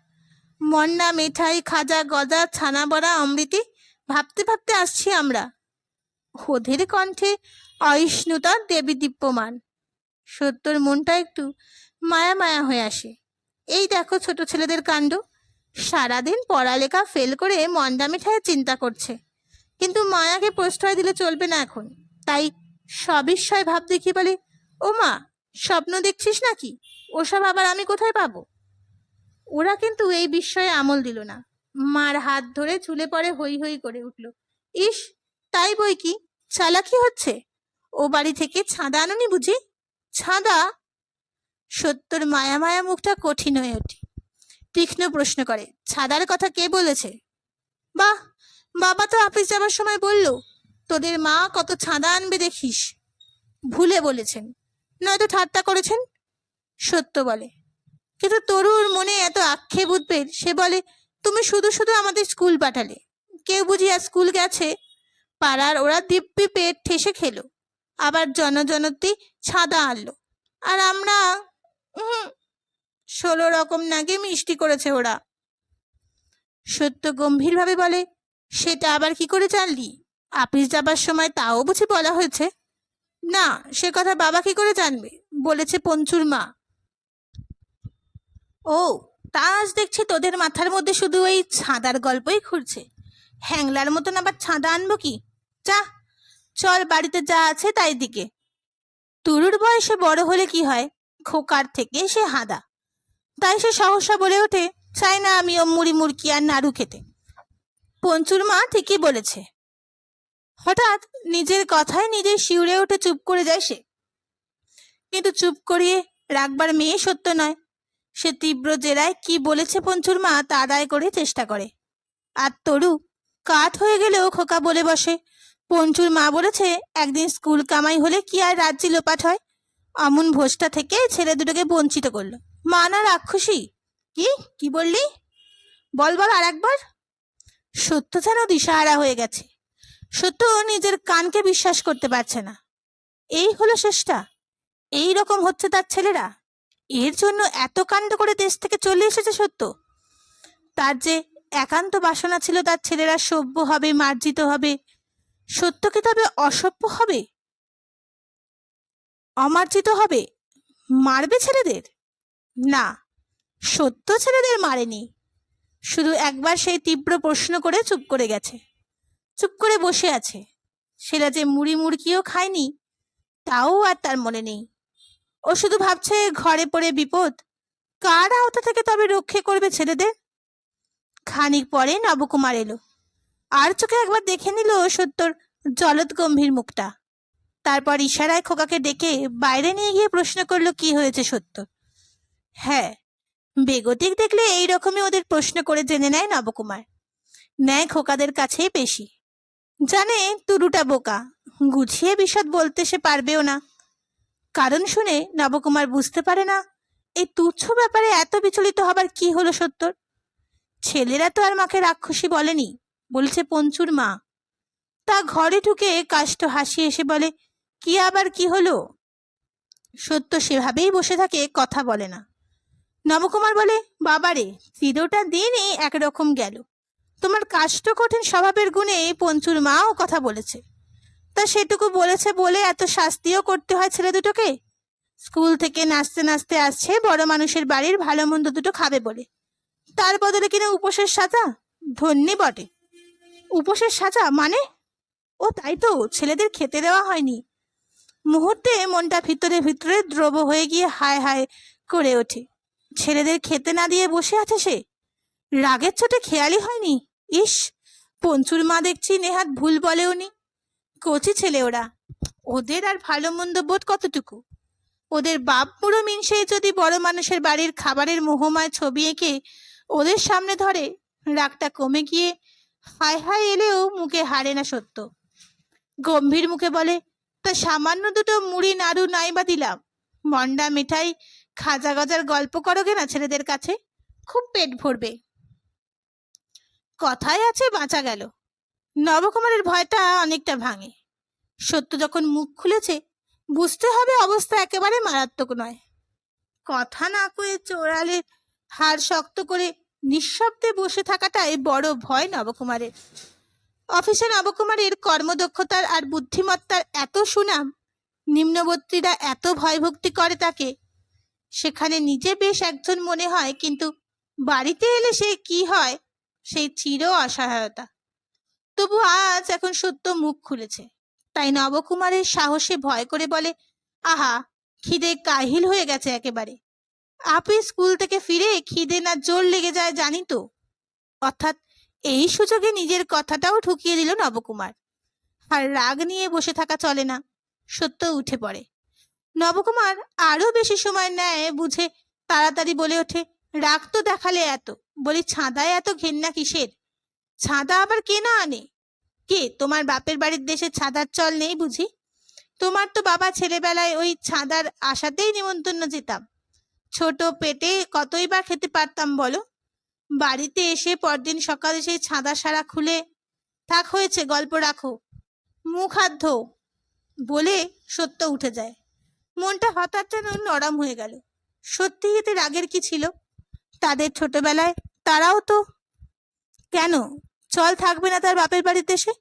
মন্না, মিঠাই, খাজা, গজা, ছানা বড়া, অমৃতি, ভাবতে ভাবতে আসছি আমরা। ওদের কণ্ঠে অহিষ্ণুতা দেবী দীপ্যমান। সত্যর মনটা একটু মায়া মায়া হয়ে আসে। এই দেখো ছোট ছেলেদের কাণ্ড, সারাদিন পড়ালেখা ফেল করে মন্ডা মিঠাইয়ের চিন্তা করছে, কিন্তু মায়াকে প্রশ্রয় দিলে চলবে না এখন। তাই সবিস্ময় ভাব দেখি বলে, ও মা, স্বপ্ন দেখছিস নাকি? ওসব আবার আমি কোথায় পাবো? ওরা কিন্তু এই বিস্ময়ে আমল দিল না, মার হাত ধরে ঝুলে পড়ে হই হই করে উঠল। ইস, তাই বই কি, চালাকি হচ্ছে। ও বাড়ি থেকে ছাদা আনুনি বুঝি? ছাদা? সত্যর মায়া মায়া মুখটা কঠিন হয়ে ওঠে। তীক্ষ্ণ প্রশ্ন করে, ছাদার কথা কে বলেছে? বাহ, বাবা তো অফিস যাবার সময় বলল, তোদের মা কত ছাদা আনবে দেখিস। ভুলে বলেছেন, নয়তো ঠাট্টা করেছেন। সত্য বলে, কিন্তু তরুর মনে এত আক্ষেপ উঠবে, সে বলে, তুমি শুধু শুধু আমাদের স্কুল পাঠালে, কেউ বুঝি আর স্কুল গেছে? পাড়ার ওরা দিব্যি পেট ঠেসে খেলো, আবার জনজনতি ছাদা আনলো, আর আমরা 16 রকম নাকি মিষ্টি করেছে ওরা। সত্য গম্ভীরভাবে বলে, সেটা আবার কি করে জানলি? আপিস যাবার সময় তাও বুঝি বলা হয়েছে? না, সে কথা বাবা কি করে জানবে? বলেছে পঞ্চুর মা। ও, তা আজ দেখছি তোদের মাথার মধ্যে শুধু এই ছাদার গল্পই ঘুরছে। হ্যাংলার মতন আবার ছাদা আনবো কি? যা, চল বাড়িতে যা আছে তাই দিকে। তুরুর বয়সে বড় হলে কি হয়, খোকার থেকে সে হাদা, তাই সে সহসা বলে ওঠে, চাই না আমি ও মুড়ি মুড়কি আর নাড়ু খেতে। পঞ্চুর মা ঠিকই বলেছে। হঠাৎ নিজের কথায় নিজে শিউরে উঠে চুপ করে যায় সে। কিন্তু চুপ করিয়ে রাখবার মেয়ে সত্য নয়। সে তীব্র জেরায় কি বলেছে পঞ্চুর মা তা আদায় করে চেষ্টা করে। আর তরু কাঠ হয়ে গেলেও খোকা বলে বসে, পঞ্চুর মা বলেছে, একদিন স্কুল কামাই হলে কি আর রাজ্যে লোপাট হয়? অমন ভোজটা থেকে ছেলে দুটোকে বঞ্চিত করলো। মা না রাক্ষসী? কি কি বললি? বল বল আর একবার। সত্য যেন দিশাহারা হয়ে গেছে। সত্য নিজের কানকে বিশ্বাস করতে পারছে না। এই হলো শেষটা? এই রকম হচ্ছে তার ছেলেরা? এর জন্য এত কাণ্ড করে দেশ থেকে চলে এসেছে সত্য? তার যে একান্ত বাসনা ছিল তার ছেলেরা সভ্য হবে, মার্জিত হবে। সত্য কি তবে অসভ্য হবে, অমার্জিত হবে? মারবে ছেলেদের? না, সত্য ছেলেদের মারেনি। শুধু একবার সেই তীব্র প্রশ্ন করে চুপ করে গেছে, চুপ করে বসে আছে। সেটা যে মুড়ি মুড়কিও খায়নি তাও আর তার মনে নেই। ও শুধু ভাবছে, ঘরে পড়ে বিপদ, কার আওতা থেকে তবে রক্ষে করবে ছেলেদের? খানিক পরে নবকুমার এলো, আর চোখে একবার দেখে নিল সত্যর জলদ গম্ভীর মুখটা। তারপর ইশারায় খোকাকে ডেকে বাইরে নিয়ে গিয়ে প্রশ্ন করলো, কি হয়েছে সত্য? হ্যাঁ, বেগতিক দেখলে এই রকমই ওদের প্রশ্ন করে জেনে নেয় নবকুমার। নেয় খোকাদের কাছেই বেশি। জানে তুরুটা বোকা, গুছিয়ে বিশদ বলতে সে পারবেও না। কারণ শুনে নবকুমার বুঝতে পারে না এই তুচ্ছ ব্যাপারে এত বিচলিত হবার কি হলো সত্যর। ছেলেরা তো আর মাকে রাক্ষসী বলেনি, বলছে পঞ্চুর মা। তা ঘরে ঢুকে কাষ্ঠ হাসি এসে বলে, কি আবার কি হলো? সত্য সেভাবেই বসে থাকে, কথা বলে না। নবকুমার বলে, বাবারে, চিরটা দিনই একরকম গেল। তোমার কাষ্ঠ কঠিন স্বভাবের গুণে পঞ্চুর মাও কথা বলেছে। তা সেটুকু বলেছে বলে এত শাস্তিও করতে হয় ছেলে দুটোকে? স্কুল থেকে নাচতে নাচতে আসছে বড় মানুষের বাড়ির ভালো মন্দ দুটো খাবে বলে, তার বদলে কিনা উপোসের সাজা? ধন্যি বটে। উপোসের সাজা মানে? ও তাই তো, ছেলেদের খেতে দেওয়া হয়নি। মুহূর্তে মনটা ভিতরে ভিতরে দ্রব হয়ে গিয়ে হায় হায় করে ওঠে। ছেলেদের খেতে না দিয়ে বসে আছে সে? রাগের চোটে খেয়ালই হয়নি। ইস, পঞ্চুর মা দেখছি নেহাত ভুল বলেও নি। কচি ছেলে ওরা, ওদের আর ভালো মন্দ বোধ কতটুকু? ওদের বাপ বুড়ো মিনসে যদি বড় মানুষের বাড়ির খাবারের মোহমায় ছবি এঁকে ওদের সামনে ধরে, রাগটা কমে গিয়ে হায় হায় এলেও মুখে হারে না সত্য। গম্ভীর মুখে বলে, তা সামান্য দুটো মুড়ি নাড়ু নাই বা দিলাম, মন্ডা মিঠাই খাজা গজার গল্প করোগে না ছেলেদের কাছে, খুব পেট ভরবে। কথায় আছে বাঁচা গেল। নবকুমারের ভয়টা অনেকটা ভাঙে। সত্য যখন মুখ খুলেছে বুঝতে হবে অবস্থা একেবারে মারাত্মক নয়। কথা না কয়ে চোরালের হাড় শক্ত করে নিঃশব্দে বসে থাকাটাই বড় ভয় নবকুমারের। অফিসে নবকুমারের কর্মদক্ষতার আর বুদ্ধিমত্তার এত সুনাম, নিম্নবর্তীরা এত ভয়ভক্তি করে তাকে। সেখানে নিজে বেশ একজন মনে হয়, কিন্তু বাড়িতে এলে সে কি হয়, সেই চির অসহায়তা। তবু আজ এখন সত্য মুখ খুলেছে, তাই নবকুমারের সাহসে ভয় করে বলে, আহা, খিদে কাহিল হয়ে গেছে একেবারে। আপনি স্কুল থেকে ফিরে খিদে না জোর লেগে যায় জানি তো। অর্থাৎ এই সুযোগে নিজের কথাটাও ঢুকিয়ে দিল নবকুমার। আর রাগ নিয়ে বসে থাকা চলে না, সত্য উঠে পড়ে। নবকুমার আরো বেশি সময় নেয় বুঝে তাড়াতাড়ি বলে ওঠে, রাগ তো দেখালে এত, বলি ছাদায় এত ঘেন্না কিসের? ছাদা আবার কে না আনে? কে, তোমার বাপের বাড়ির দেশে ছাদার চল নেই বুঝি? তোমার তো বাবা ছেলেবেলায় ওই ছাদার আশাতেই নিমন্ত্রণ যেতাম। ছোট পেটে কতই বা খেতে পারতাম বলো। বাড়িতে এসে পরদিন সকালে সেই ছাদা সারা খুলে, থাক হয়েছে, গল্প রাখো, মুখ হাত ধো বলে সত্য উঠে যায়। মনটা হঠাৎ যেন নরম হয়ে গেল। সত্যি এতে রাগের কি ছিল? তাদের ছোটবেলায় তারাও তো, কেন চল থাকবে না তার বাপের বাড়িতে এসে?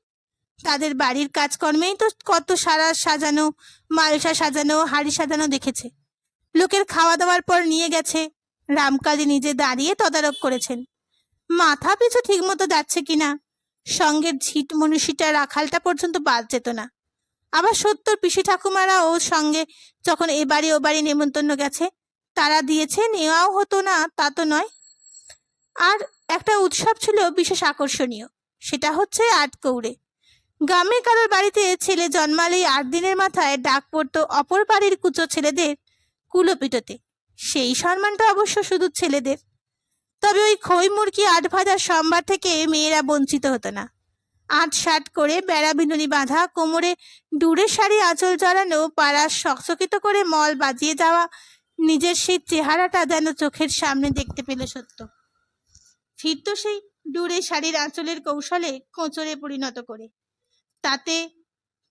তাদের বাড়ির কাজকর্মেই তো কত সারা সাজানো, মালসা সাজানো, হাড়ি সাজানো দেখেছে। লোকের খাওয়া দাওয়ার পর নিয়ে গেছে, রামকালী নিজে দাঁড়িয়ে তদারক করেছেন মাথা পিছু ঠিক মতো যাচ্ছে কিনা। সঙ্গের ঝিট মনীষীটা রাখালটা পর্যন্ত বাদ যেত না। আবার সত্তর পিসি ঠাকুমারা ও সঙ্গে যখন এ বাড়ি ও বাড়ি নেমন্তন্ন গেছে, তারা দিয়েছে, নেওয়াও হতো না তা তো নয়। আর একটা উৎসব ছিল বিশেষ আকর্ষণীয়, সেটা হচ্ছে আটকৌড়ে। গ্রামে কারোর বাড়িতে ছেলে জন্মালেই 8 দিনের মাথায় ডাক পড়তো অপর বাড়ির কুচো ছেলেদের কুলোপিটোতে। সেই সম্মানটা অবশ্য শুধু ছেলেদের। তবে ওই খই মুরগি 8 ভাজার সোমবার থেকে মেয়েরা বঞ্চিত হতো না। 8 শার্ট করে বেড়া বিনুনি বাঁধা, কোমরে ডুরে শাড়ি আঁচল জড়ানো, পাড়া সকচকিত করে মল বাজিয়ে যাওয়া নিজের সেই চেহারাটা যেন চোখের সামনে দেখতে পেল সত্য। ফিরত সেই ডুরে শাড়ির আঁচলের কৌশলে কোঁচরে পরিণত করে, তাতে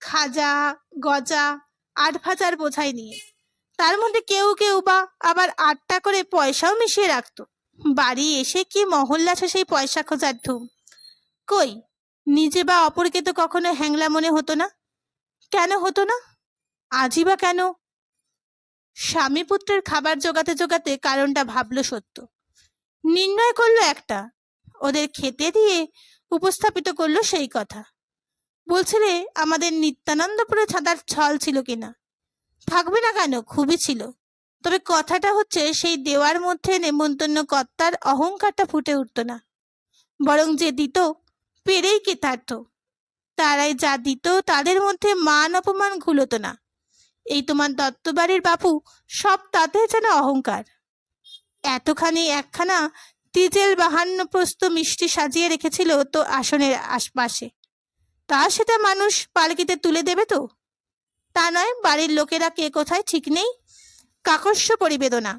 খাজা গজা 8 ভাজার বোঝাই নিয়ে। তার মধ্যে কেউ কেউ বা আবার 8টা করে পয়সাও মিশিয়ে রাখতো। বাড়ি এসে কি মহল্লাছে সেই পয়সা খোঁজার ধুম। কই, নিজে বা অপরকে তো কখনো হ্যাংলা মনে হতো না। কেন হতো না? আজই বা কেন? স্বামী পুত্রের খাবার জোগাতে জোগাতে কারণটা ভাবলো সত্য। নির্ণয় করলো একটা, ওদের খেতে দিয়ে উপস্থাপিত করলো সেই কথা। বলছিলে আমাদের নিত্যানন্দপুরে ছাদার ছল ছিল কিনা? থাকবে না কেন, খুবই ছিল। তবে কথাটা হচ্ছে সেই দেওয়ার মধ্যে নেমন্তন্ন কর্তার অহংকারটা ফুটে উঠতো না, বরং যে দিত পেরেই কৃতার্থ। তারাই যা দিত তাদের মধ্যে মান অপমান ঘুলতো না। এই তোমার দত্তবাড়ির বাপু সব তাতে যেন অহংকার। এতখানি একখানা তিজেল 52 প্রস্ত মিষ্টি সাজিয়ে রেখেছিল তো আসনের আশপাশে। তা সেটা মানুষ পালকিতে তুলে দেবে তো? তা নয়, বাড়ির লোকেরা কে কোথায় ঠিক নেই, কাকস্য পরিবেদনা।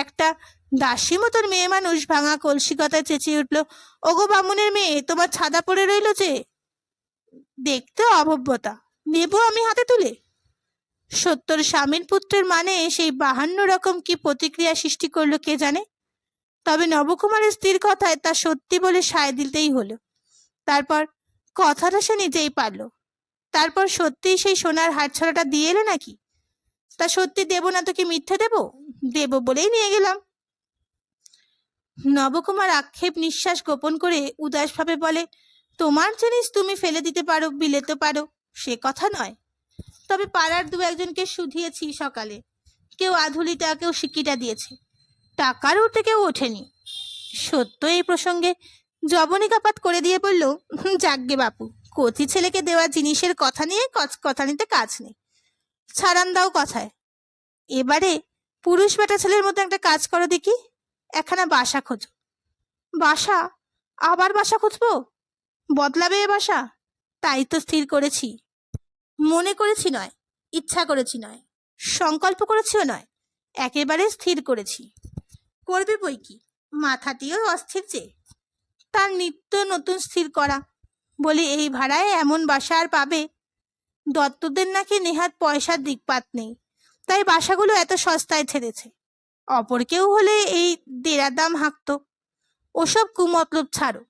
একটা দাসী মতন মেয়ে মানুষ ভাঙা কলসি কথায় চেঁচিয়ে উঠল, ওগো বামুনের মেয়ে, তোমার ছাদা পড়ে রইল যে, দেখতে অভব্যতা, নেব আমি হাতে তুলে? সত্তর স্বামীর পুত্রের মানে সেই 52 রকম কি প্রতিক্রিয়া সৃষ্টি করলো কে জানে। তবে নবকুমারের স্ত্রীর কথায় তা সত্যি বলে সায় দিতেই হলো। তারপর কথাটা সে নিজেই পারল। তারপর সত্যিই সেই সোনার হাতছড়াটা দিয়ে এলে নাকি? তা সত্যি দেব না তো কি মিথ্যে দেব? দেব বলেই নিয়ে গেলাম। নবকুমার আক্ষেপ নিঃশ্বাস গোপন করে উদাসভাবে বলে, তোমার জিনিস তুমি ফেলে দিতে পারো, বিলেতে পারো, সে কথা নয়। তবে পাড়ার 2-1জনকে শুধিয়েছি সকালে, কেউ আধুলিটা, কেউ সিকিটা দিয়েছে, টাকার উঠে কেউ ওঠেনি। সত্য এই প্রসঙ্গে জবনিকাপাত করে দিয়ে বলল, যাকগে বাপু, কচি ছেলেকে দেওয়া জিনিসের কথা নিয়ে কথা নিতে কাজ নেই, ছাড়ান দাও কথায়। এবারে পুরুষ বেটা ছেলের মতো একটা কাজ করো দেখি, একখানা বাসা খোঁজো। বাসা? আবার বাসা খুঁজবো? বদলাবে এ বাসা? তাই তো স্থির করেছি। মনে করেছি নয়, ইচ্ছা করেছি নয়, সংকল্প করেছিও নয়, একেবারে স্থির করেছি। করবে বই কি, মাথাটিও অস্থির যে। তার নিত্য নতুন স্থির করা। বলি এই ভাড়ায় এমন বাসা আর পাবে? দত্তদের নাকি নেহাত পয়সার দিকপাত নেই, তাই বাসাগুলো এত সস্তায় ছেড়েছে। অপর কেউ হলে এই দেড়া দাম হাঁকতো। ওসব কুমতলব ছাড়ো।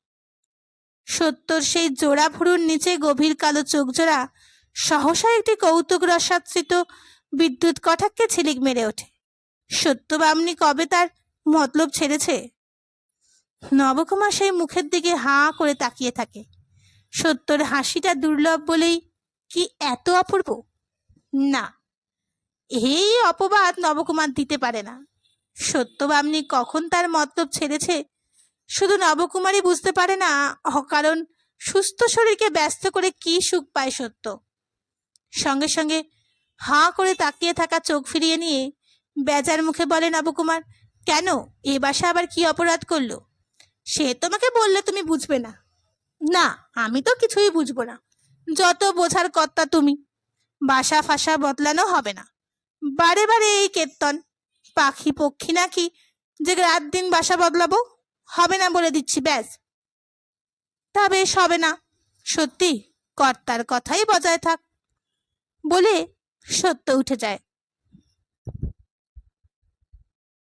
সত্যর সেই জোড়া ভুরুর নিচে গভীর কালো চোখ জোড়া সহসা একটি কৌতুক রসাশ্রিত বিদ্যুৎ কটাক্ষে ঝিলিক মেরে ওঠে। সত্য বামনি কবে তার মতলব ছেড়েছে? নবকুমার সেই মুখের দিকে হাঁ করে তাকিয়ে থাকে। সত্যর হাসিটা দুর্লভ বলেই কি এত অপূর্ব? না, এই অপবাদ নবকুমার দিতে পারে না। সত্যবামনি কখন তার মতলব ছেড়েছে শুধু নবকুমারই বুঝতে পারে না, কারণ সুস্থ শরীরকে ব্যস্ত করে কি সুখ পায় সত্য। সঙ্গে সঙ্গে হাঁ করে তাকিয়ে থাকা চোখ ফিরিয়ে নিয়ে বেজার মুখে বলে নবকুমার, কেন, এ বাসা আবার কি অপরাধ করলো? সে তোমাকে বললে তুমি বুঝবে না। না, আমি তো কিছুই বুঝবো না। যত বোঝার কর্তা তুমি। বাসা ফাসা বদলানো হবে না। বারে বারে এই কীর্তন। পাখি পক্ষী নাকি যে রাত দিন বাসা বদলাবো? হবে না বলে দিচ্ছি, ব্যাস। তা বেশ, হবে না। সত্যি, কর্তার কথাই বজায় থাক। বলে সত্য উঠে যায়।